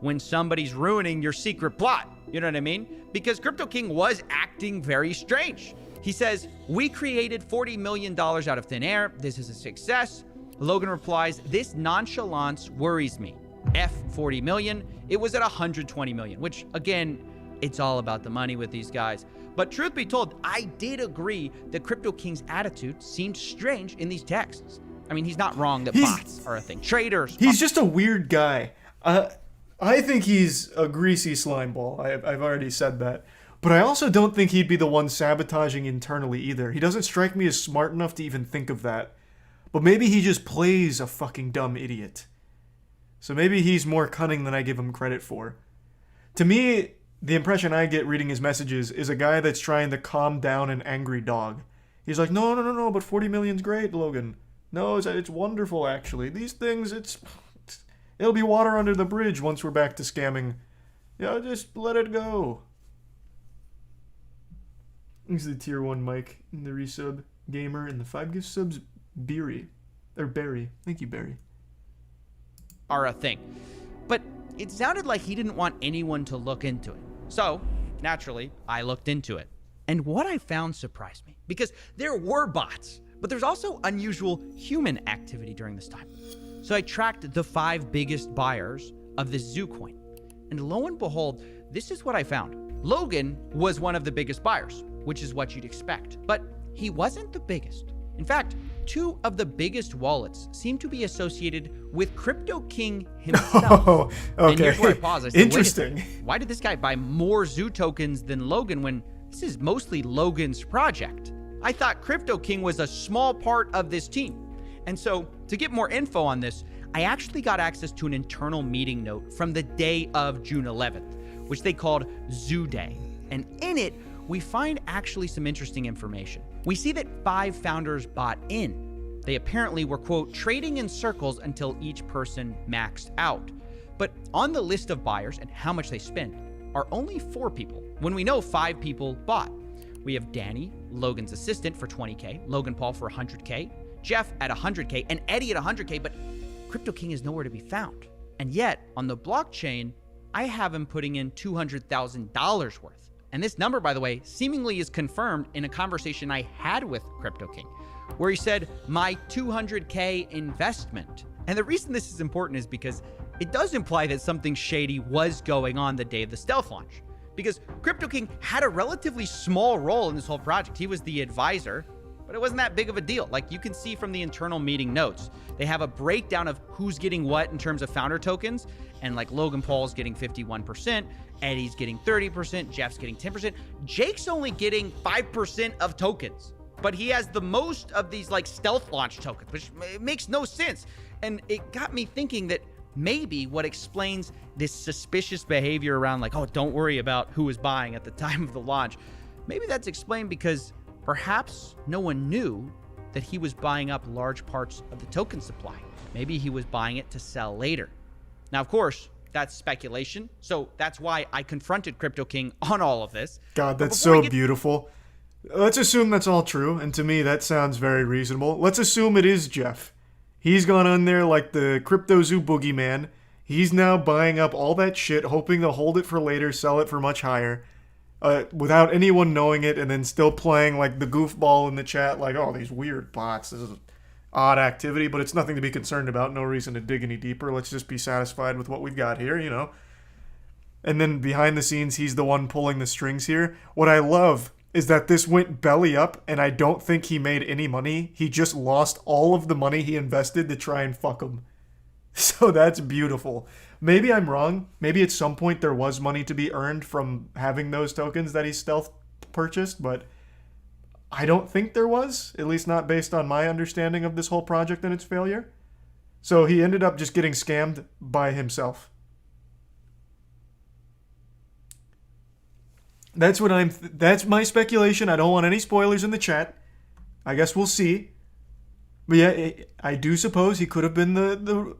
when somebody's ruining your secret plot. You know what I mean? Because Crypto King was acting very strange. He says, we created $40 million out of thin air. This is a success. Logan replies, this nonchalance worries me. F 40 million. It was at 120 million, which again, it's all about the money with these guys. But truth be told, I did agree that Crypto King's attitude seemed strange in these texts. I mean, he's not wrong that bots are a thing. Traders. He's just a weird guy. I think he's a greasy slime ball. I've already said that. But I also don't think he'd be the one sabotaging internally either. He doesn't strike me as smart enough to even think of that. But maybe he just plays a fucking dumb idiot. So maybe he's more cunning than I give him credit for. To me, the impression I get reading his messages is a guy that's trying to calm down an angry dog. He's like, no, but 40 million's great, Logan. No, it's wonderful, actually. These things, it'll be water under the bridge once we're back to scamming. Yeah, just let it go. Thanks to the tier 1 Mike, and the resub Gamer, and the 5 gift subs Barry. Thank you, Barry. Are a thing. But it sounded like he didn't want anyone to look into it. So, naturally, I looked into it. And what I found surprised me, because there were bots, but there's also unusual human activity during this time. So I tracked the 5 biggest buyers of this zoo coin. And lo and behold, this is what I found. Logan was one of the biggest buyers, which is what you'd expect, but he wasn't the biggest. In fact, 2 of the biggest wallets seem to be associated with Crypto King himself. Oh, okay. And here's where I pause. I said, Interesting. Why did this guy buy more zoo tokens than Logan when this is mostly Logan's project? I thought Crypto King was a small part of this team. And so, to get more info on this, I actually got access to an internal meeting note from the day of June 11th, which they called Zoo Day. And in it, we find actually some interesting information. We see that 5 founders bought in. They apparently were, quote, trading in circles until each person maxed out. But on the list of buyers and how much they spent are only 4 people, when we know 5 people bought. We have Danny, Logan's assistant, for 20K, Logan Paul for 100K, Jeff at 100K, and Eddie at 100K, but Crypto King is nowhere to be found. And yet, on the blockchain, I have him putting in $200,000 worth. And this number, by the way, seemingly is confirmed in a conversation I had with Crypto King, where he said, my 200K investment. And the reason this is important is because it does imply that something shady was going on the day of the stealth launch. Because Crypto King had a relatively small role in this whole project. He was the advisor, but it wasn't that big of a deal. Like you can see from the internal meeting notes, they have a breakdown of who's getting what in terms of founder tokens. And like Logan Paul's getting 51%, Eddie's getting 30%, Jeff's getting 10%. Jake's only getting 5% of tokens, but he has the most of these like stealth launch tokens, which makes no sense. And it got me thinking that maybe what explains this suspicious behavior around like, oh, don't worry about who was buying at the time of the launch. Maybe that's explained because perhaps no one knew that he was buying up large parts of the token supply. Maybe he was buying it to sell later. Now, of course, that's speculation. So that's why I confronted Crypto King on all of this. God, that's so beautiful. Let's assume that's all true. And to me, that sounds very reasonable. Let's assume it is Jeff. He's gone on there like the Crypto Zoo boogeyman. He's now buying up all that shit, hoping to hold it for later, sell it for much higher, without anyone knowing it, and then still playing like the goofball in the chat, like, oh, these weird bots, this is odd activity, but it's nothing to be concerned about, no reason to dig any deeper, let's just be satisfied with what we've got here, you know? And then behind the scenes, he's the one pulling the strings here. What I love is that this went belly up, and I don't think he made any money. He just lost all of the money he invested to try and fuck him. So that's beautiful. Maybe I'm wrong. Maybe at some point there was money to be earned from having those tokens that he stealth purchased, but I don't think there was, at least not based on my understanding of this whole project and its failure. So he ended up just getting scammed by himself. That's what that's my speculation. I don't want any spoilers in the chat. I guess we'll see. But yeah, I do suppose he could have been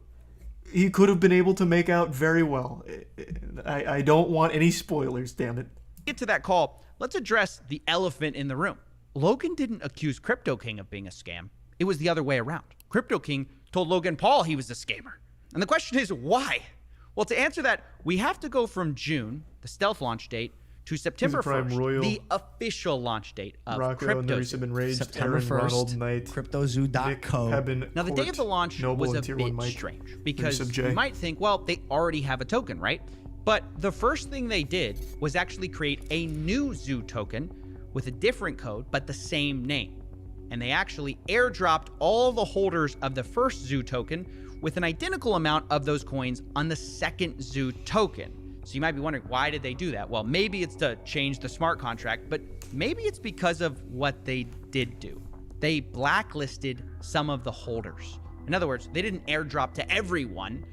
he could have been able to make out very well. I don't want any spoilers, damn it. Get to that call. Let's address the elephant in the room. Logan didn't accuse Crypto King of being a scam. It was the other way around. Crypto King told Logan Paul he was a scammer. And the question is, why? Well, to answer that, we have to go from June, the stealth launch date, to September 1st, the official launch date of Crypto Zoo. September 1st, CryptoZoo.co. Now, the day of the launch was a bit strange because you might think, well, they already have a token, right? But the first thing they did was actually create a new zoo token with a different code, but the same name. And they actually airdropped all the holders of the first zoo token with an identical amount of those coins on the second zoo token. So you might be wondering, why did they do that? Well, maybe it's to change the smart contract, but maybe it's because of what they did do. They blacklisted some of the holders. In other words, they didn't airdrop to everyone,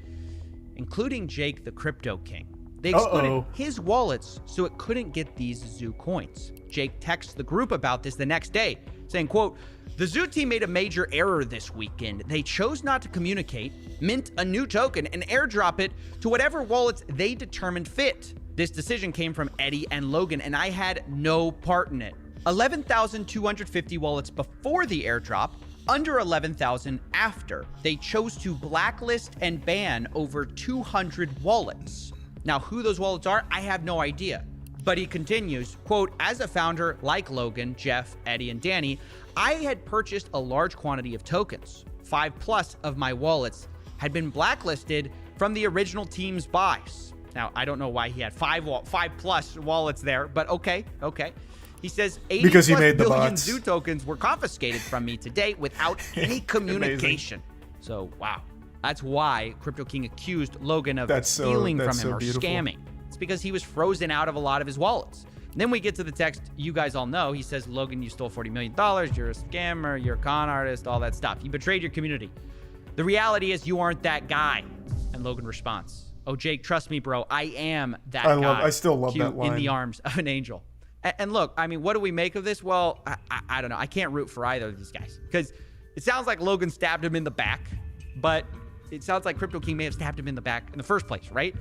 including Jake the Crypto King. They excluded his wallets so it couldn't get these zoo coins. Jake texts the group about this the next day, saying, quote, "The zoo team made a major error this weekend. They chose not to communicate, mint a new token, and airdrop it to whatever wallets they determined fit. This decision came from Eddie and Logan, and I had no part in it. 11,250 wallets before the airdrop, under 11,000 after. They chose to blacklist and ban over 200 wallets. Now, who those wallets are, I have no idea. But he continues, quote, as a founder like Logan, Jeff, Eddie, and Danny, I had purchased a large quantity of tokens. 5+ of my wallets had been blacklisted from the original team's buys. Now, I don't know why he had 5+ wallets there, but okay. He says 80 because he plus made the billion bots. Zoo tokens were confiscated from me to date without any communication. So, wow. That's why Crypto King accused Logan of stealing from him or scamming. It's because he was frozen out of a lot of his wallets. And then we get to the text you guys all know. He says, Logan, you stole $40 million. You're a scammer. You're a con artist, all that stuff. You betrayed your community. The reality is you aren't that guy. And Logan responds, oh, Jake, trust me, bro. I am that guy. I still love that line. In the arms of an angel. And look, I mean, what do we make of this? Well, I don't know. I can't root for either of these guys because it sounds like Logan stabbed him in the back, but it sounds like Crypto King may have stabbed him in the back in the first place, right?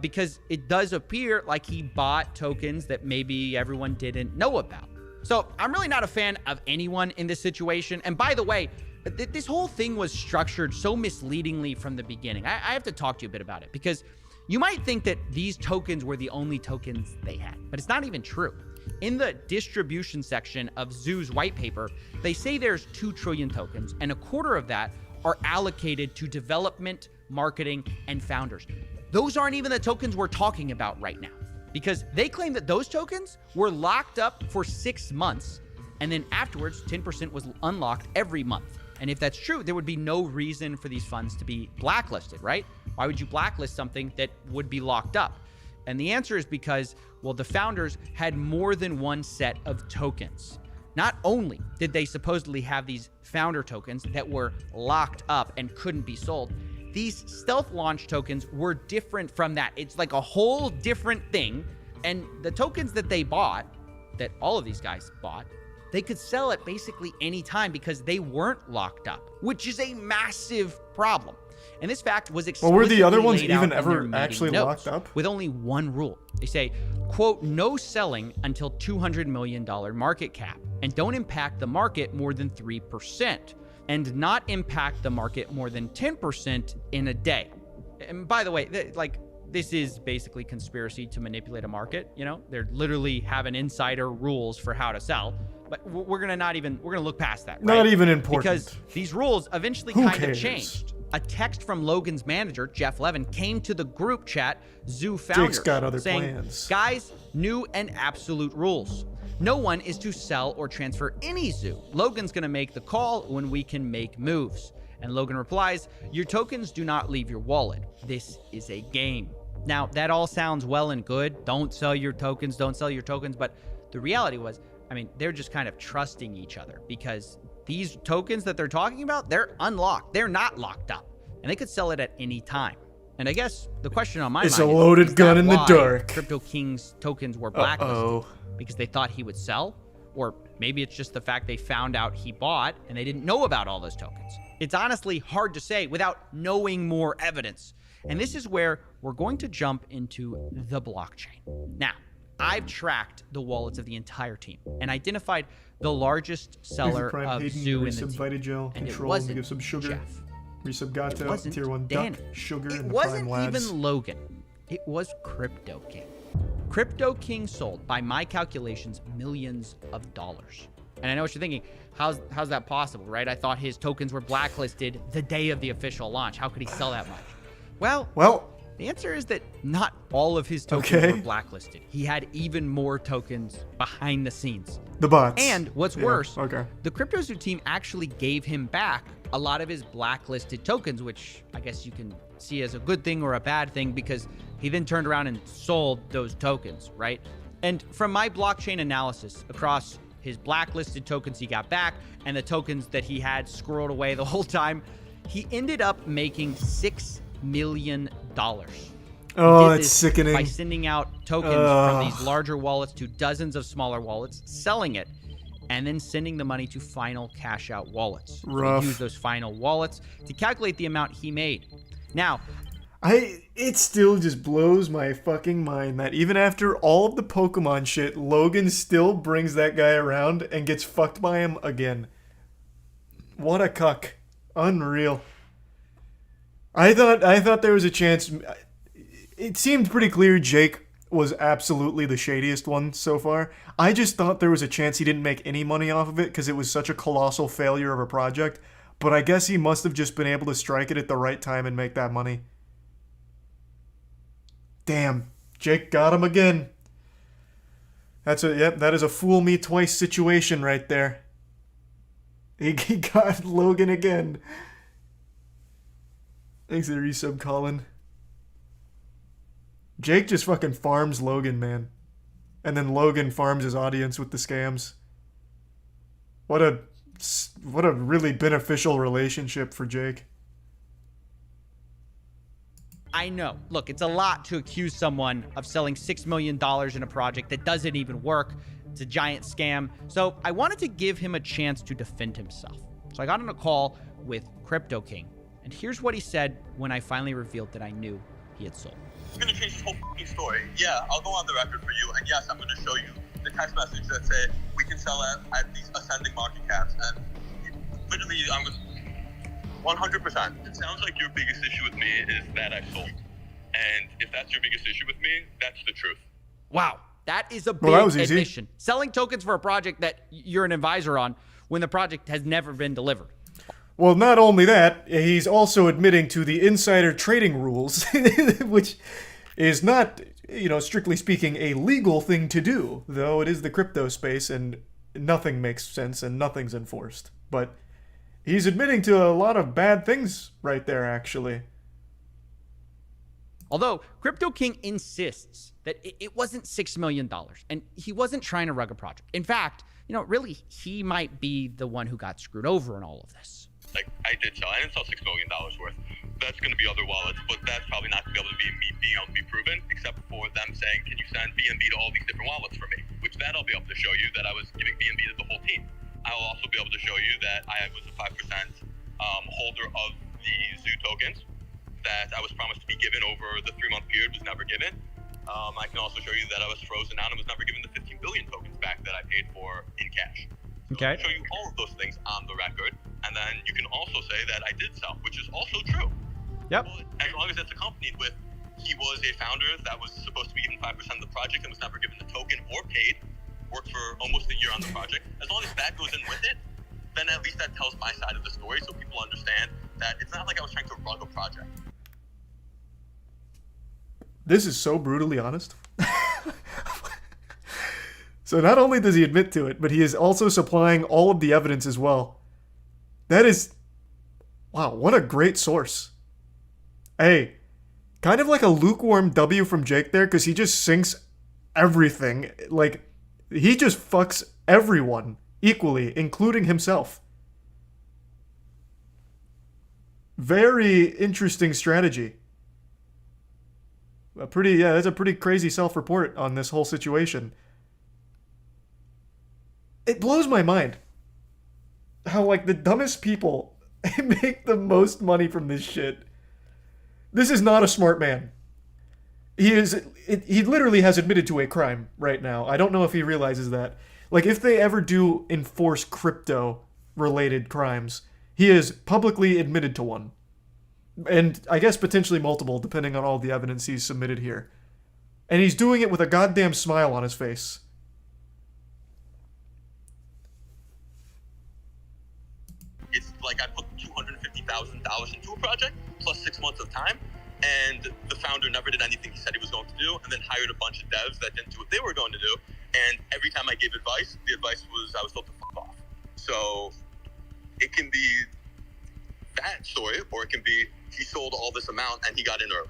Because it does appear like he bought tokens that maybe everyone didn't know about. So I'm really not a fan of anyone in this situation. And by the way, this whole thing was structured so misleadingly from the beginning. I have to talk to you a bit about it because you might think that these tokens were the only tokens they had, but it's not even true. In the distribution section of Zoo's white paper, they say there's 2 trillion tokens, and a quarter of that are allocated to development, marketing, and founders. Those aren't even the tokens we're talking about right now, because they claim that those tokens were locked up for 6 months, and then afterwards, 10% was unlocked every month. And if that's true, there would be no reason for these funds to be blacklisted, right? Why would you blacklist something that would be locked up? And the answer is because, well, the founders had more than one set of tokens. Not only did they supposedly have these founder tokens that were locked up and couldn't be sold, these stealth launch tokens were different from that. It's like a whole different thing. And the tokens that they bought, that all of these guys bought, they could sell at basically any time because they weren't locked up, which is a massive problem. And this fact was explicitly were the other ones laid out even in ever their meeting actually notes, locked up? with only one rule. They say, quote, no selling until $200 million market cap, and don't impact the market more than 3%, and not impact the market more than 10% in a day. And by the way, this is basically conspiracy to manipulate a market. You know, they're literally having insider rules for how to sell. But we're gonna look past that. Right? Not even important. Because these rules eventually kind of changed. A text from Logan's manager, Jeff Levin, came to the group chat, Zoo Founders, Jake's got other saying, plans. guys, new and absolute rules. No one is to sell or transfer any zoo. Logan's gonna make the call when we can make moves. And Logan replies, your tokens do not leave your wallet. This is a game. Now, that all sounds well and good. Don't sell your tokens, but the reality was, I mean, they're just kind of trusting each other because these tokens that they're talking about, they're unlocked. They're not locked up, and they could sell it at any time. And I guess the question on my mind is a loaded gun in the dark. Crypto King's tokens were blacklisted because they thought he would sell, or maybe it's just the fact they found out he bought and they didn't know about all those tokens. It's honestly hard to say without knowing more evidence. And this is where we're going to jump into the blockchain. Now, I've tracked the wallets of the entire team and identified the largest seller of Zoo in the team. Gel, And it control, wasn't give some sugar. Jeff. Resub Gato, It wasn't tier 1 Danny. duck, sugar, It and the wasn't prime lads. even Logan. It was Crypto King. Crypto King sold, by my calculations, millions of dollars. And I know what you're thinking. How's that possible, right? I thought his tokens were blacklisted the day of the official launch. How could he sell that much? Well, the answer is that not all of his tokens were blacklisted. He had even more tokens behind the scenes. The bots. And what's worse, okay. the CryptoZoo team actually gave him back a lot of his blacklisted tokens, which I guess you can see as a good thing or a bad thing because he then turned around and sold those tokens, right? And from my blockchain analysis across his blacklisted tokens he got back and the tokens that he had squirreled away the whole time, he ended up making $6 million. Oh, that's sickening. By sending out tokens from these larger wallets to dozens of smaller wallets, selling it, and then sending the money to final cash out wallets. So he used those final wallets to calculate the amount he made. Now, it still just blows my fucking mind that even after all of the Pokemon shit, Logan still brings that guy around and gets fucked by him again. What a cuck. Unreal. I thought there was a chance. It seemed pretty clear Jake was absolutely the shadiest one so far. I just thought there was a chance he didn't make any money off of it because it was such a colossal failure of a project. But I guess he must have just been able to strike it at the right time and make that money. Damn, Jake got him again. That is a fool me twice situation right there. He got Logan again. Thanks for the resub, Colin. Jake just fucking farms Logan, man. And then Logan farms his audience with the scams. What a really beneficial relationship for Jake. I know. Look, it's a lot to accuse someone of selling $6 million in a project that doesn't even work. It's a giant scam. So I wanted to give him a chance to defend himself. So I got on a call with Crypto King. And here's what he said when I finally revealed that I knew he had sold. I'm going to change this whole fucking story. Yeah, I'll go on the record for you. And yes, I'm going to show you the text message that say we can sell at these ascending market caps. And literally, I'm going to... 100%. It sounds like your biggest issue with me is that I sold. And if that's your biggest issue with me, that's the truth. Wow. That is a big admission. Selling tokens for a project that you're an advisor on when the project has never been delivered. Well, not only that, he's also admitting to the insider trading rules, which is not, strictly speaking, a legal thing to do, though it is the crypto space and nothing makes sense and nothing's enforced. But he's admitting to a lot of bad things right there, actually. Although Crypto King insists that it wasn't $6 million and he wasn't trying to rug a project. In fact, really, he might be the one who got screwed over in all of this. Like, I didn't sell $6 million worth. That's going to be other wallets, but that's probably not going to be able to be me being able to be proven, except for them saying, can you send BNB to all these different wallets for me? Which that I'll be able to show you that I was giving BNB to the whole team. I will also be able to show you that I was a 5% holder of the Zoo tokens that I was promised to be given over the 3-month period, was never given. I can also show you that I was frozen out and was never given the 15 billion tokens back that I paid for in cash. Okay. I'll show you all of those things on the record, and then you can also say that I did sell, which is also true. Yep. But as long as that's accompanied with he was a founder that was supposed to be given 5% of the project and was never given the token or paid, worked for almost a year on the project. As long as that goes in with it, then at least that tells my side of the story so people understand that it's not like I was trying to rug a project. This is so brutally honest. So not only does he admit to it, but he is also supplying all of the evidence as well. That is... Wow, what a great source. Hey, kind of like a lukewarm W from Jake there, because he just sinks everything. Like, he just fucks everyone equally, including himself. Very interesting strategy. That's a pretty crazy self-report on this whole situation. It blows my mind how, like, the dumbest people make the most money from this shit. This is not a smart man. He literally has admitted to a crime right now. I don't know if he realizes that. Like, if they ever do enforce crypto-related crimes, he is publicly admitted to one. And I guess potentially multiple, depending on all the evidence he's submitted here. And he's doing it with a goddamn smile on his face. It's like I put $250,000 into a project, plus 6 months of time, and the founder never did anything he said he was going to do, and then hired a bunch of devs that didn't do what they were going to do, and every time I gave advice, the advice was I was told to fuck off. So it can be that story, or it can be he sold all this amount and he got in early.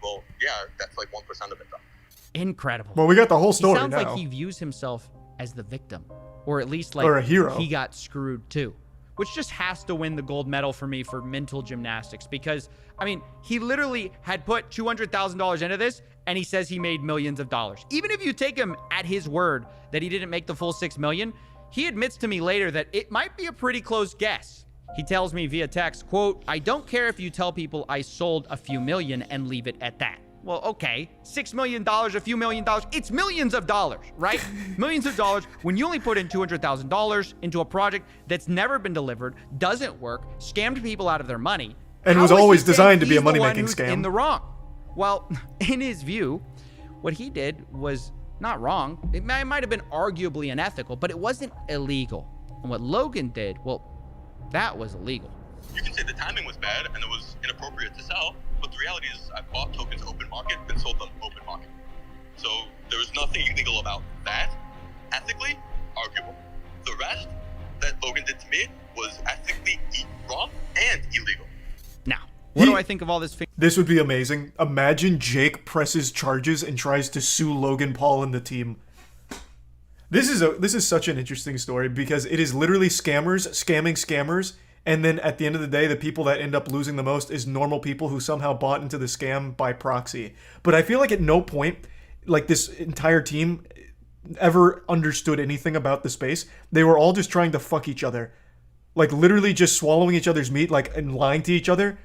Well, yeah, that's like 1% of it, though. Incredible. Well, we got the whole story now. He sounds now. like he views himself as the victim, or at least like or a hero. He got screwed too, which just has to win the gold medal for me for mental gymnastics, because I mean, he literally had put $200,000 into this and he says he made millions of dollars. Even if you take him at his word that he didn't make the full 6 million, he admits to me later that it might be a pretty close guess. He tells me via text, quote, "I don't care if you tell people I sold a few million and leave it at that." Well, okay, $6 million, a few $1 million, it's millions of dollars, right? Millions of dollars when you only put in $200,000 into a project that's never been delivered, doesn't work, scammed people out of their money. And was always designed to be a money-making scam. In the wrong. Well, in his view, What he did was not wrong. It might have been arguably unethical, but it wasn't illegal. And what Logan did, well, that was illegal. You can say the timing was bad and it was inappropriate to sell, but the reality is I bought tokens open market and sold them open market. So there was nothing illegal about that. Ethically, arguable. The rest that Logan did to me was ethically wrong and illegal. Now, what do I think of all this? This would be amazing. Imagine Jake presses charges and tries to sue Logan Paul and the team. This is such an interesting story because it is literally scammers scamming scammers, and then at the end of the day, the people that end up losing the most is normal people who somehow bought into the scam by proxy. But I feel like at no point, like this entire team ever understood anything about the space. They were all just trying to fuck each other. Like literally just swallowing each other's meat, like, and lying to each other.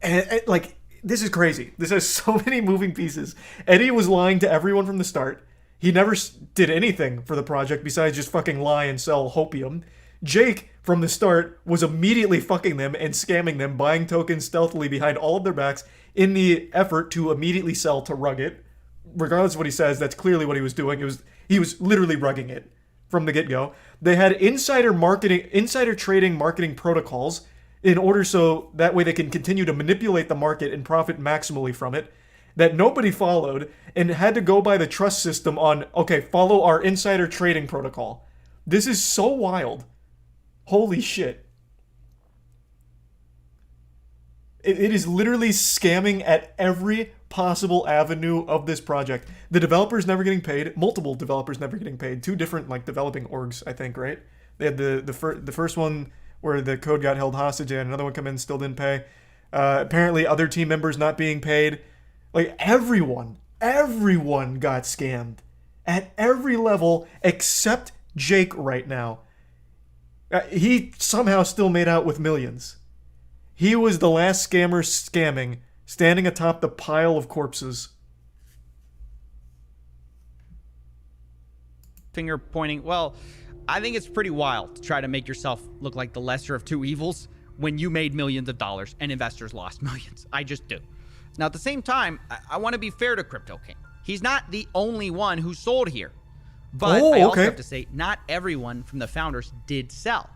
And like, this is crazy. This has so many moving pieces. Eddie was lying to everyone from the start. He never did anything for the project besides just fucking lie and sell hopium. Jake, from the start, was immediately fucking them and scamming them, buying tokens stealthily behind all of their backs in the effort to immediately sell to rug it. Regardless of what he says, that's clearly what he was doing. He was literally rugging it from the get-go. They had insider trading marketing protocols in order so that way they can continue to manipulate the market and profit maximally from it, that nobody followed and had to go by the trust system on, okay, follow our insider trading protocol. This is so wild. Holy shit. It is literally scamming at every possible avenue of this project. The developers never getting paid. Multiple developers never getting paid. Two different like developing orgs, I think, right? They had the first one where the code got held hostage and another one come in still didn't pay. Apparently other team members not being paid. Like everyone got scammed at every level except Jake right now. He somehow still made out with millions. He was the last scammer scamming, standing atop the pile of corpses. Finger pointing. Well, I think it's pretty wild to try to make yourself look like the lesser of two evils when you made millions of dollars and investors lost millions. I just do. Now, at the same time, I want to be fair to Crypto King. He's not the only one who sold here. But I also have to say, not everyone from the founders did sell.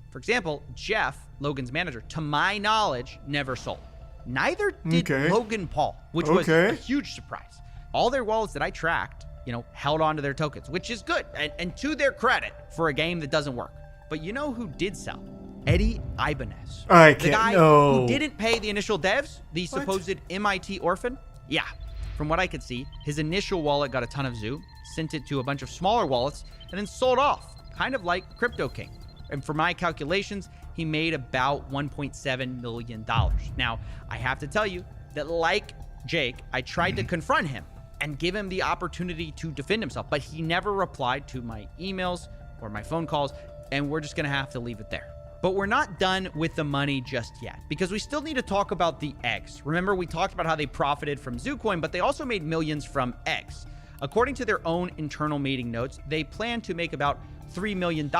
For example, Jeff, Logan's manager, to my knowledge, never sold. Neither did Logan Paul, which was a huge surprise. All their wallets that I tracked, held on to their tokens, which is good. And to their credit for a game that doesn't work. But you know who did sell? Eddie Ibanez. The guy who didn't pay the initial devs, the supposed MIT orphan. Yeah, from what I could see, his initial wallet got a ton of zoo, sent it to a bunch of smaller wallets, and then sold off, kind of like Crypto King. And for my calculations, he made about $1.7 million. Now, I have to tell you that like Jake, I tried to confront him and give him the opportunity to defend himself, but he never replied to my emails or my phone calls, and we're just gonna have to leave it there. But we're not done with the money just yet, because we still need to talk about the eggs. Remember, we talked about how they profited from ZooCoin, but they also made millions from eggs. According to their own internal meeting notes, they plan to make about $3 million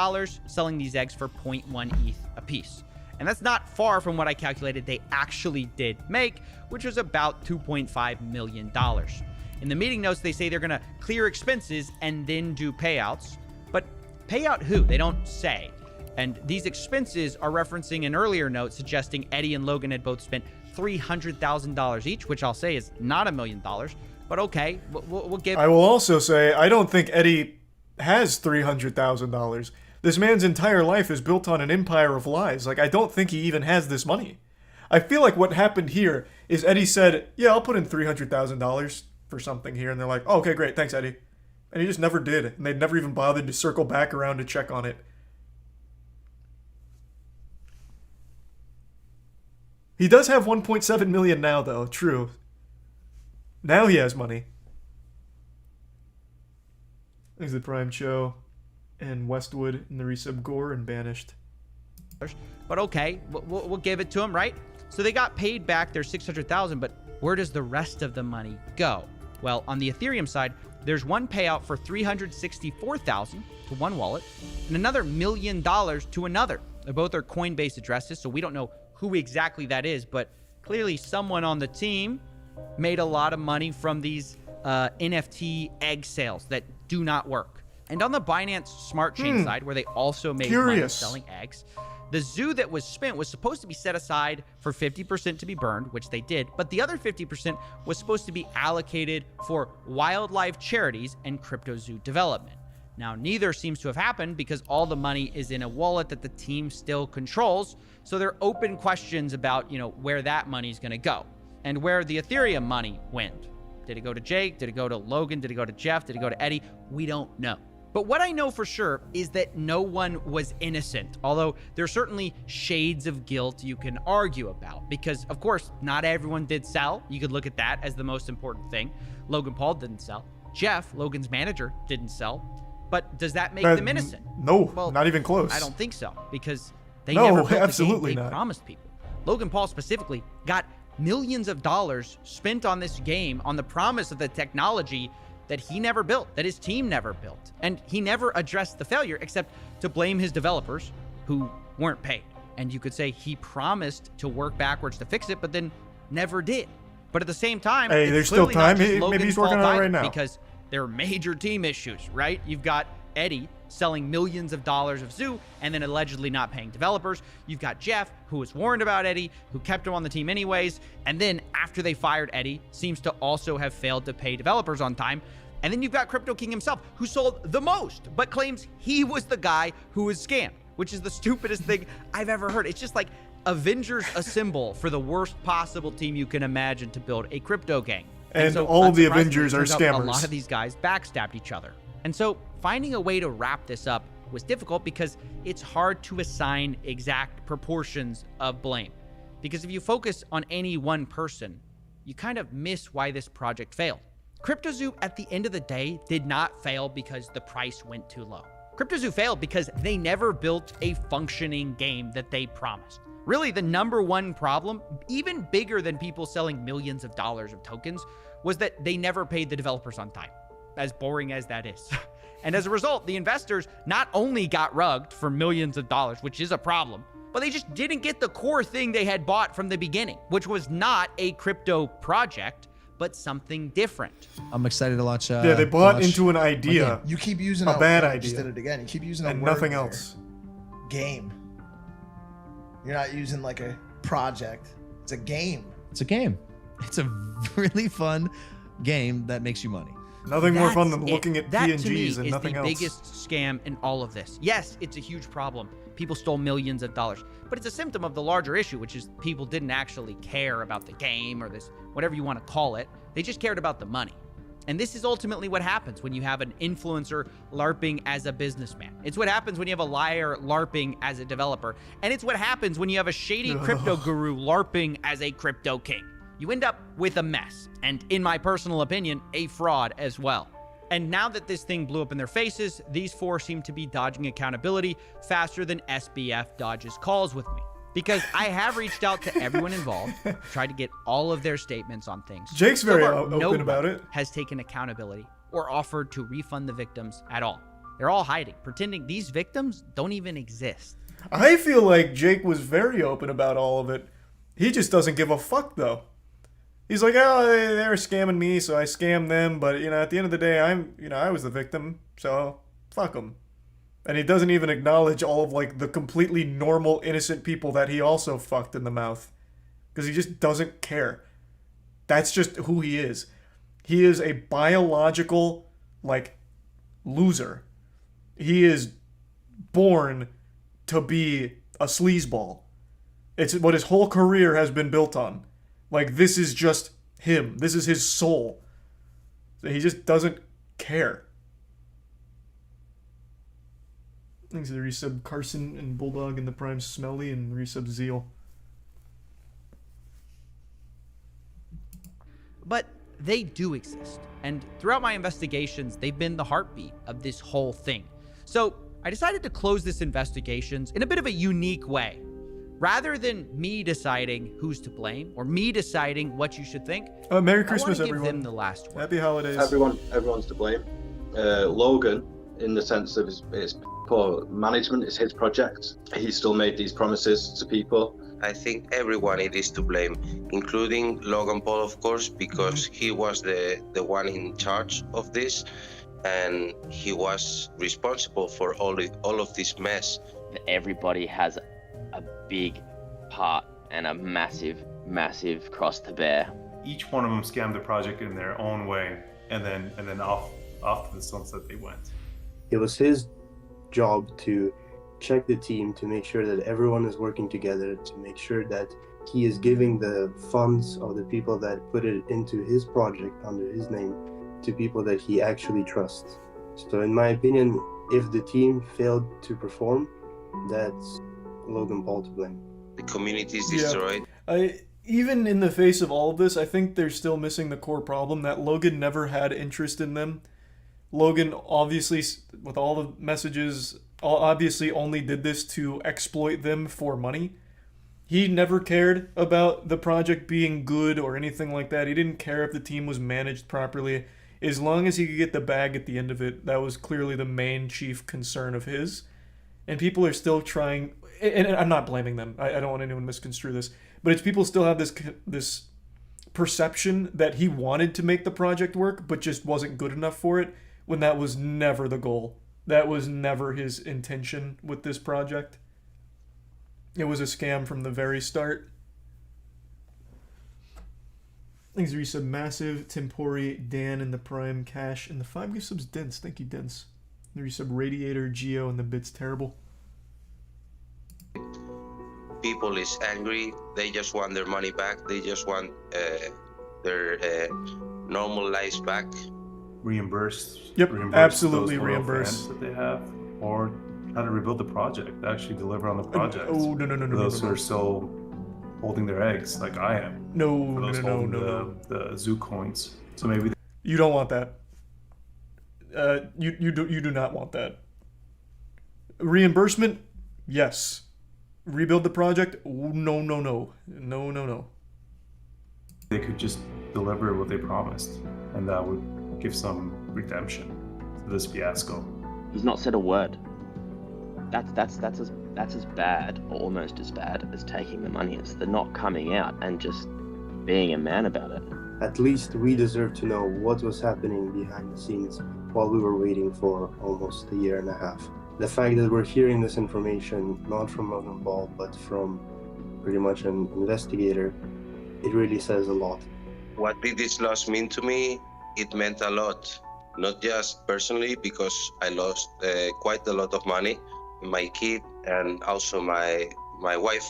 selling these eggs for 0.1 ETH a piece. And that's not far from what I calculated they actually did make, which was about $2.5 million. In the meeting notes, they say they're going to clear expenses and then do payouts. But pay out who? They don't say. And these expenses are referencing an earlier note suggesting Eddie and Logan had both spent $300,000 each, which I'll say is not $1 million. But okay, we'll give... I will also say, I don't think Eddie has $300,000. This man's entire life is built on an empire of lies. Like, I don't think he even has this money. I feel like what happened here is Eddie said, yeah, I'll put in $300,000 for something here. And they're like, oh, okay, great, thanks, Eddie. And he just never did. And they'd never even bothered to circle back around to check on it. He does have 1.7 million now, though. True. Now he has money. There's the Prime Show and Westwood and the resub Gore and Banished. But okay, we'll give it to him, right? So they got paid back their $600,000, but where does the rest of the money go? Well, on the Ethereum side, there's one payout for $364,000 to one wallet and another $1 million to another. Both are Coinbase addresses, so we don't know who exactly that is, but clearly someone on the team made a lot of money from these NFT egg sales that do not work. And on the Binance Smart Chain side, where they also made money selling eggs, the zoo that was spent was supposed to be set aside for 50% to be burned, which they did, but the other 50% was supposed to be allocated for wildlife charities and crypto zoo development. Now, neither seems to have happened because all the money is in a wallet that the team still controls, so there are open questions about, where that money's going to go and where the Ethereum money went. Did it go to Jake? Did it go to Logan? Did it go to Jeff? Did it go to Eddie? We don't know. But what I know for sure is that no one was innocent, although there are certainly shades of guilt you can argue about, because of course, not everyone did sell. You could look at that as the most important thing. Logan Paul didn't sell. Jeff, Logan's manager, didn't sell. But does that make them innocent? No, well, not even close. I don't think so, because they never built absolutely the game they promised people. Logan Paul specifically got millions of dollars spent on this game on the promise of the technology that he never built, that his team never built. And he never addressed the failure except to blame his developers who weren't paid. And you could say he promised to work backwards to fix it, but then never did. But at the same time, hey, there's still time. Maybe he's working on it right now. Because there are major team issues, right? You've got Eddie selling millions of dollars of Zoo and then allegedly not paying developers. You've got Jeff, who was warned about Eddie, who kept him on the team anyways. And then after they fired Eddie, seems to also have failed to pay developers on time. And then you've got Crypto King himself, who sold the most, but claims he was the guy who was scammed, which is the stupidest thing I've ever heard. It's just like Avengers Assemble for the worst possible team you can imagine to build a crypto gang. And so, all the Avengers are scammers. A lot of these guys backstabbed each other. And so finding a way to wrap this up was difficult because it's hard to assign exact proportions of blame. Because if you focus on any one person, you kind of miss why this project failed. CryptoZoo, at the end of the day, did not fail because the price went too low. CryptoZoo failed because they never built a functioning game that they promised. Really, the number one problem, even bigger than people selling millions of dollars of tokens, was that they never paid the developers on time, as boring as that is. And as a result, the investors not only got rugged for millions of dollars, which is a problem, but they just didn't get the core thing they had bought from the beginning, which was not a crypto project, but something different. I'm excited to launch. Yeah, they bought into an idea. You keep using a bad idea. Just did it again. You keep using and a word nothing there. else. Game. You're not using like a project. It's a game. It's a game. It's a really fun game that makes you money. Nothing more fun than looking at that PNGs to me and nothing is the else. biggest scam in all of this. Yes, it's a huge problem. People stole millions of dollars, but it's a symptom of the larger issue, which is people didn't actually care about the game or this, whatever you want to call it. They just cared about the money. And this is ultimately what happens when you have an influencer LARPing as a businessman. It's what happens when you have a liar LARPing as a developer. And it's what happens when you have a shady crypto guru LARPing as a crypto king. You end up with a mess, and in my personal opinion, a fraud as well. And now that this thing blew up in their faces, these four seem to be dodging accountability faster than SBF dodges calls with me. Because I have reached out to everyone involved, tried to get all of their statements on things. Jake's very So far, open about it. has taken accountability or offered to refund the victims at all. They're all hiding, pretending these victims don't even exist. I feel like Jake was very open about all of it. He just doesn't give a fuck, though. He's like, oh, they're scamming me, so I scammed them. But, at the end of the day, I was the victim, so fuck them. And he doesn't even acknowledge all of, the completely normal, innocent people that he also fucked in the mouth. Because he just doesn't care. That's just who he is. He is a biological, loser. He is born to be a sleazeball. It's what his whole career has been built on. This is just him. This is his soul. So he just doesn't care. Thanks to the resub Carson and Bulldog and the Prime Smelly and resub Zeal. But they do exist. And throughout my investigations, they've been the heartbeat of this whole thing. So I decided to close this investigations in a bit of a unique way. Rather than me deciding who's to blame or me deciding what you should think, Merry Christmas, I want to give everyone. them the last word. Happy holidays. Everyone's to blame. Logan, in the sense of his poor management, is his project. He still made these promises to people. I think everyone it is to blame, including Logan Paul, of course, because he was the one in charge of this, and he was responsible for all of this mess. Everybody has a big part and a massive cross to bear. Each one of them scammed the project in their own way, and then off to the sunset they went. It was his job to check the team, to make sure that everyone is working together, to make sure that he is giving the funds of the people that put it into his project under his name to people that he actually trusts. So in my opinion, if the team failed to perform, that's Logan Paul to blame. The community is destroyed. Even in the face of all of this, I think they're still missing the core problem that Logan never had interest in them. Logan, obviously, with all the messages, obviously only did this to exploit them for money. He never cared about the project being good or anything like that. He didn't care if the team was managed properly. As long as he could get the bag at the end of it, that was clearly the main chief concern of his. And people are still trying, and I'm not blaming them. I don't want anyone to misconstrue this. But it's people still have this perception that he wanted to make the project work, but just wasn't good enough for it, when that was never the goal. That was never his intention with this project. It was a scam from the very start. Thanks, Resub Massive, Tempori, Dan in the Prime, Cash, and the 5 gift subs, Dense. Thank you, Dense. The Resub Radiator, Geo, and the Bits Terrible. People is angry. They just want their money back. They just want their normal lives back. Reimbursed. Yep, absolutely those loyal reimbursed. fans that they have, or how to rebuild the project, actually deliver on the project. Oh, no. Those who are still holding their eggs, like I am. No. The zoo coins. So maybe you don't want that. You do not want that. Reimbursement, yes. Rebuild the project, no. they could just deliver what they promised, and that would give some redemption to this fiasco. He's not said a word. That's as bad, or almost as bad, as taking the money. It's the not coming out and just being a man about it. At least we deserve to know what was happening behind the scenes while we were waiting for almost a year and a half. The fact that we're hearing this information not from Logan Paul, but from pretty much an investigator, it really says a lot. What did this loss mean to me? It meant a lot, not just personally, because I lost quite a lot of money. My kid and also my wife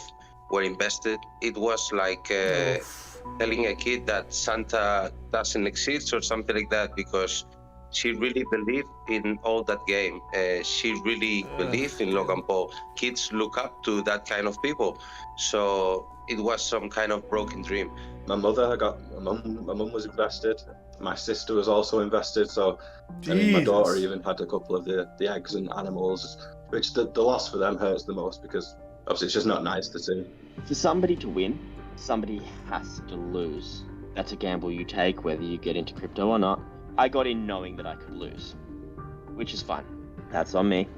were invested. It was like telling a kid that Santa doesn't exist or something like that, because she really believed in all that game. She really believed in Logan Paul. Kids look up to that kind of people. So it was some kind of broken dream. My mum was invested. My sister was also invested. So I mean, my daughter even had a couple of the eggs and animals, which the loss for them hurts the most, because obviously it's just not nice to see. For somebody to win, somebody has to lose. That's a gamble you take, whether you get into crypto or not. I got in knowing that I could lose, which is fine. That's on me.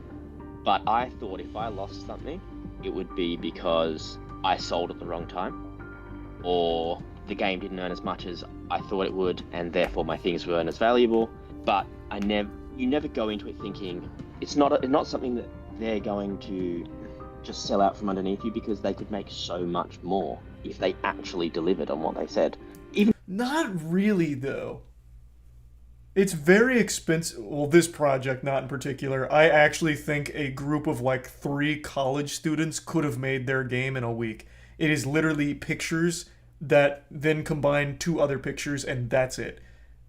But I thought if I lost something, it would be because I sold at the wrong time, or the game didn't earn as much as I thought it would, and therefore my things weren't as valuable. But you never go into it thinking it's not something that they're going to just sell out from underneath you, because they could make so much more if they actually delivered on what they said. Not really, though. It's very expensive. Well, this project, not in particular. I actually think a group of like 3 college students could have made their game in a week. It is literally pictures that then combine 2 other pictures, and that's it.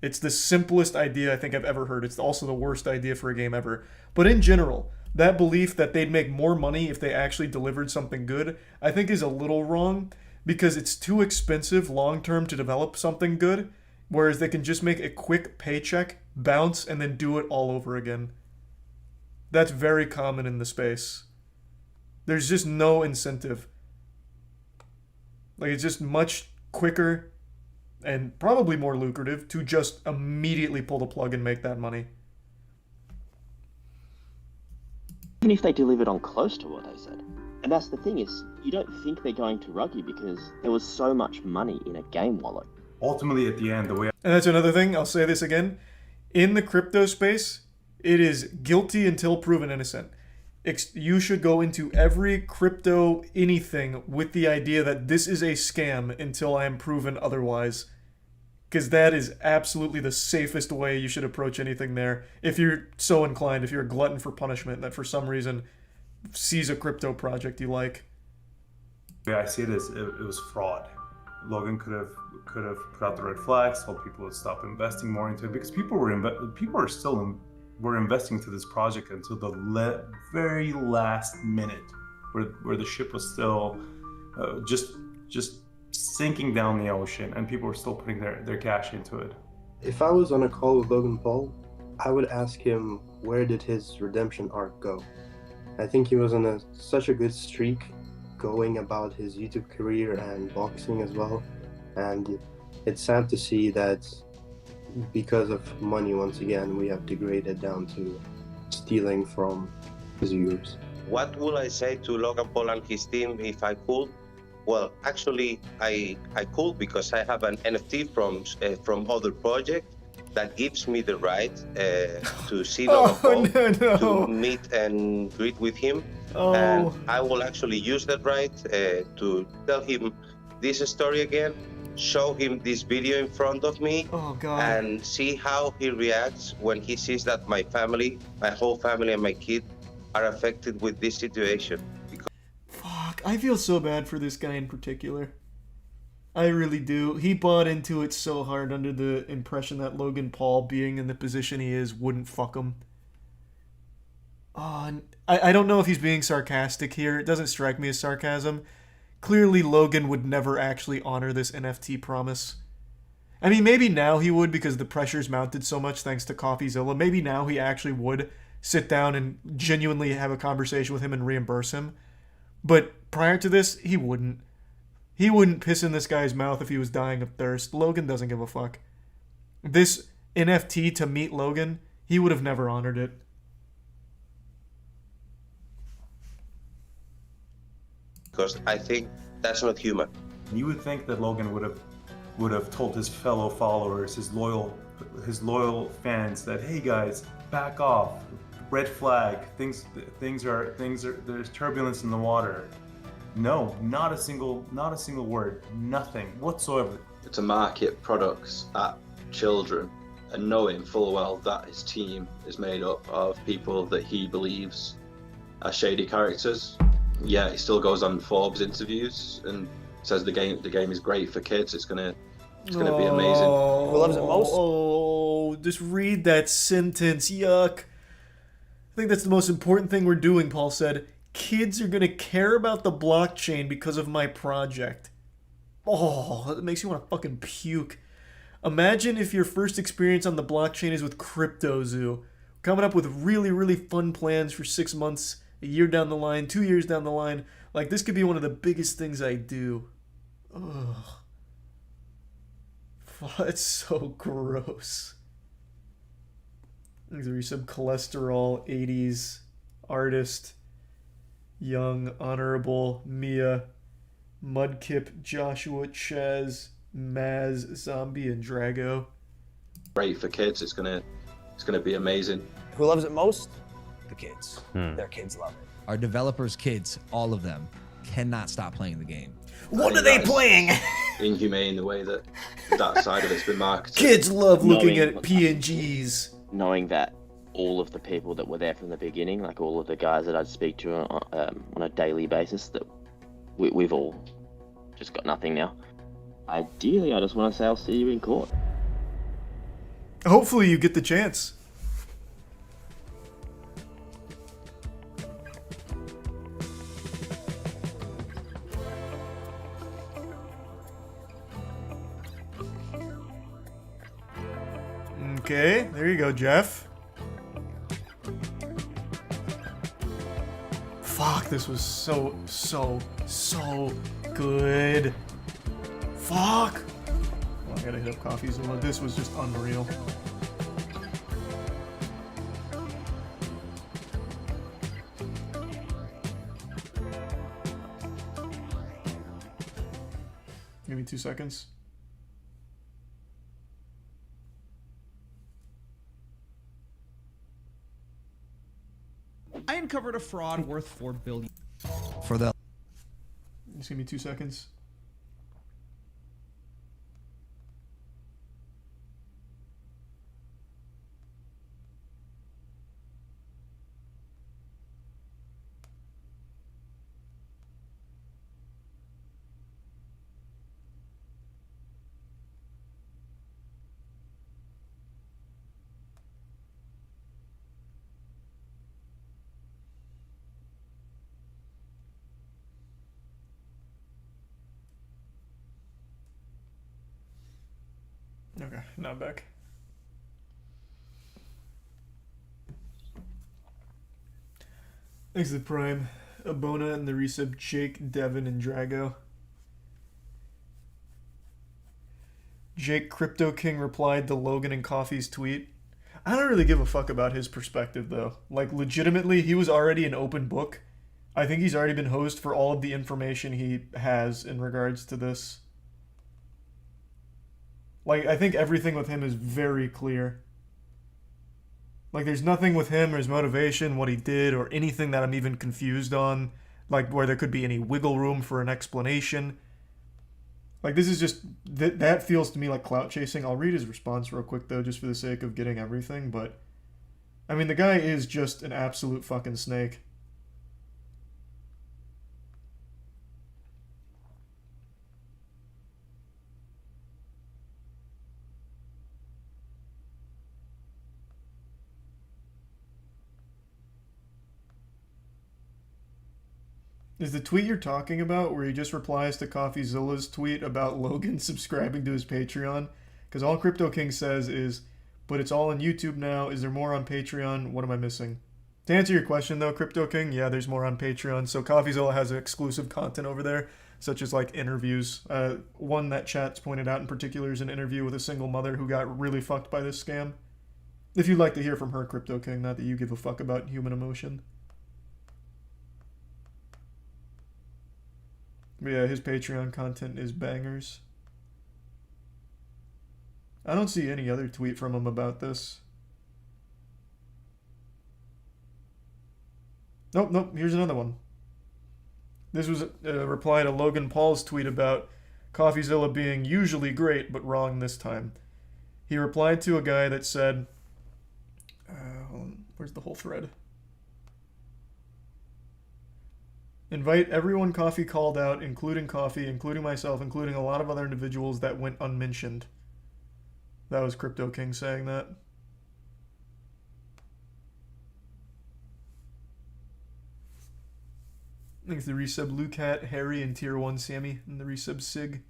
It's the simplest idea I think I've ever heard. It's also the worst idea for a game ever. But in general, that belief that they'd make more money if they actually delivered something good, I think is a little wrong, because it's too expensive long-term to develop something good, whereas they can just make a quick paycheck, bounce, and then do it all over again. That's very common in the space. There's just no incentive. Like, it's just much quicker and probably more lucrative to just immediately pull the plug and make that money. Even if they delivered on close to what they said. And that's the thing is, you don't think they're going to rug you because there was so much money in a game wallet. Ultimately, at the end, the way And that's another thing, I'll say this again. In the crypto space, it is guilty until proven innocent. You should go into every crypto anything with the idea that this is a scam until I am proven otherwise. Because that is absolutely the safest way you should approach anything there. If you're so inclined, if you're a glutton for punishment that for some reason sees a crypto project you like. the way I see it is it was fraud. Logan could have put out the red flags, told people to stop investing more into it, because people were investing into this project until the very last minute, where the ship was still just sinking down the ocean, and people were still putting their cash into it. If I was on a call with Logan Paul, I would ask him, where did his redemption arc go? I think he was on such a good streak going about his YouTube career and boxing as well, and it's sad to see that because of money, once again, we have degraded down to stealing from his viewers. What would I say to Logan Paul and his team if I could? Well, actually, I could, because I have an NFT from other project that gives me the right to see Logan Paul, to meet and greet with him. And I will actually use that right to tell him this story again, show him this video in front of me, and see how he reacts when he sees that my family, my whole family and my kid are affected with this situation. Fuck, I feel so bad for this guy in particular. I really do. He bought into it so hard under the impression that Logan Paul, being in the position he is, wouldn't fuck him. I don't know if he's being sarcastic here. It doesn't strike me as sarcasm. Clearly, Logan would never actually honor this NFT promise. I mean, maybe now he would because the pressure's mounted so much thanks to Coffeezilla. Maybe now he actually would sit down and genuinely have a conversation with him and reimburse him. But prior to this, he wouldn't. He wouldn't piss in this guy's mouth if he was dying of thirst. Logan doesn't give a fuck. This NFT to meet Logan, he would have never honored it. Because I think that's not human. You would think that Logan would have told his fellow followers, his loyal fans, that, hey guys, back off, red flag, things are there's turbulence in the water. No, not a single word, nothing whatsoever. To market products at children and knowing full well that his team is made up of people that he believes are shady characters. Yeah, he still goes on Forbes interviews and says the game is great for kids. It's gonna be amazing. Who loves it most? Oh, just read that sentence. Yuck. I think that's the most important thing we're doing, Paul said. Kids are gonna care about the blockchain because of my project. Oh, that makes you want to fucking puke. Imagine if your first experience on the blockchain is with CryptoZoo. Coming up with really, really fun plans for 6 months, a year down the line, 2 years down the line. Like, this could be one of the biggest things I do. Ugh. It's so gross. These are some cholesterol 80s artist. Young, Honorable, Mia, Mudkip, Joshua, Chaz, Maz, Zombie, and Drago. Great for kids. It's gonna be amazing. Who loves it most? The kids. Their kids love it. Our developers' kids, all of them, cannot stop playing the game. What are they playing? Inhumane the way that side of it's been marketed. Kids love looking at PNGs. Knowing that all of the people that were there from the beginning, like all of the guys that I'd speak to on a daily basis, that we've all just got nothing now. Ideally, I just want to say I'll see you in court. Hopefully you get the chance. Okay, there you go, Jeff. Fuck, this was so good. Fuck! Oh, I gotta hit up Coffeezilla. This was just unreal. Give me 2 seconds. I uncovered a fraud worth $4 billion. For the Just give me 2 seconds. Okay, now back. Thanks to the Prime, Abona, and the resub Jake, Devin, and Drago. Jake Crypto King replied to Logan and Coffee's tweet. I don't really give a fuck about his perspective, though. Like, legitimately, he was already an open book. I think he's already been hosed for all of the information he has in regards to this. Like, I think everything with him is very clear. Like, there's nothing with him or his motivation, what he did, or anything that I'm even confused on. Like, where there could be any wiggle room for an explanation. Like, this is just... that feels to me like clout chasing. I'll read his response real quick, though, just for the sake of getting everything, but... I mean, the guy is just an absolute fucking snake. Is the tweet you're talking about where he just replies to Coffeezilla's tweet about Logan subscribing to his Patreon? Because all Crypto King says is, but it's all on YouTube now. Is there more on Patreon? What am I missing? To answer your question, though, Crypto King, yeah, there's more on Patreon. So Coffeezilla has exclusive content over there, such as, like, interviews. One that chat's pointed out in particular is an interview with a single mother who got really fucked by this scam. If you'd like to hear from her, Crypto King, not that you give a fuck about human emotion. But yeah, his Patreon content is bangers. I don't see any other tweet from him about this. Nope, here's another one. This was a reply to Logan Paul's tweet about Coffeezilla being usually great, but wrong this time. He replied to a guy that said... hold on, where's the whole thread? Invite everyone Coffee called out, including Coffee, including myself, including a lot of other individuals that went unmentioned. That was Crypto King saying that. Thanks to the resub Lucat, Harry, and Tier 1 Sammy, and the resub Sig.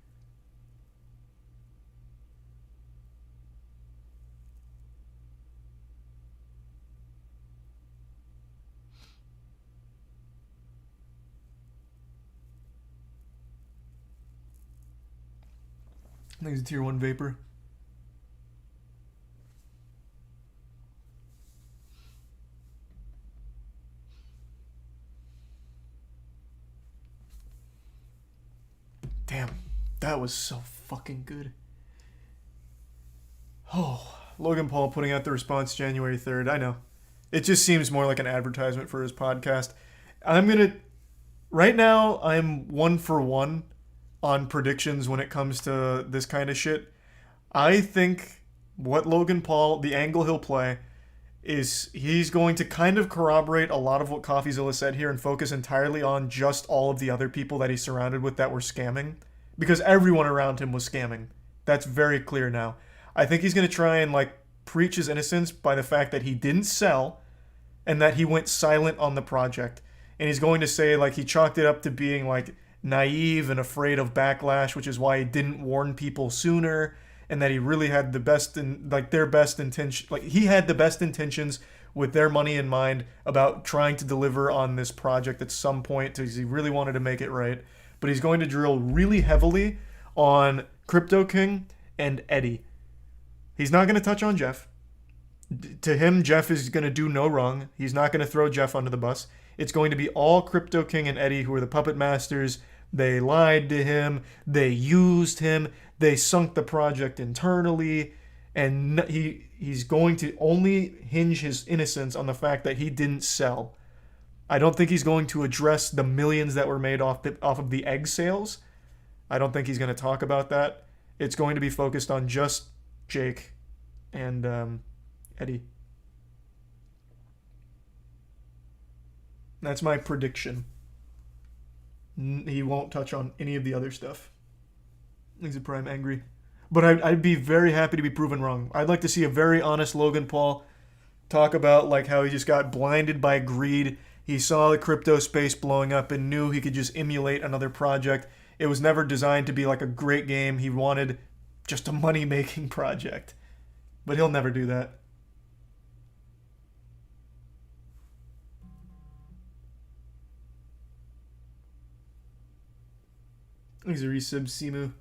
Thanks to Tier 1 Vapor. Damn, that was so fucking good. Oh, Logan Paul putting out the response January 3rd. I know. It just seems more like an advertisement for his podcast. Right now, I'm 1 for 1 on predictions when it comes to this kind of shit. I think what Logan Paul, the angle he'll play, is he's going to kind of corroborate a lot of what Coffeezilla said here and focus entirely on just all of the other people that he's surrounded with that were scamming. Because everyone around him was scamming. That's very clear now. I think he's going to try and, like, preach his innocence by the fact that he didn't sell and that he went silent on the project. And he's going to say, like, he chalked it up to being, like, naive and afraid of backlash, which is why he didn't warn people sooner, and that he really had the best their best intention, like he had the best intentions with their money in mind about trying to deliver on this project at some point because he really wanted to make it right. But he's going to drill really heavily on Crypto King and Eddie. He's not going to touch on Jeff. To him, Jeff is going to do no wrong. He's not going to throw Jeff under the bus. It's going to be all Crypto King and Eddie who are the puppet masters They lied to him. They used him. They sunk the project internally. And he's going to only hinge his innocence on the fact that he didn't sell. I don't think he's going to address the millions that were made off of the egg sales. I don't think he's going to talk about that. It's going to be focused on just Jake and Eddie. That's my prediction. He won't touch on any of the other stuff. He's a prime angry. But I'd be very happy to be proven wrong. I'd like to see a very honest Logan Paul talk about like how he just got blinded by greed. He saw the crypto space blowing up and knew he could just emulate another project. It was never designed to be like a great game. He wanted just a money-making project. But he'll never do that. He's a resub Simu.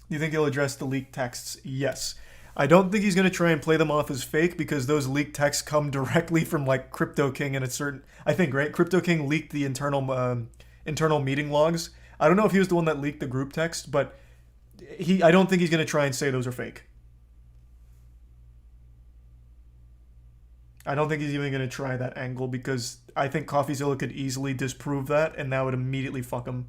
Do you think he'll address the leaked texts? Yes. I don't think he's going to try and play them off as fake because those leaked texts come directly from like Crypto King and a certain... I think, right? Crypto King leaked the internal meeting logs. I don't know if he was the one that leaked the group text, but I don't think he's going to try and say those are fake. I don't think he's even going to try that angle because I think Coffeezilla could easily disprove that and that would immediately fuck him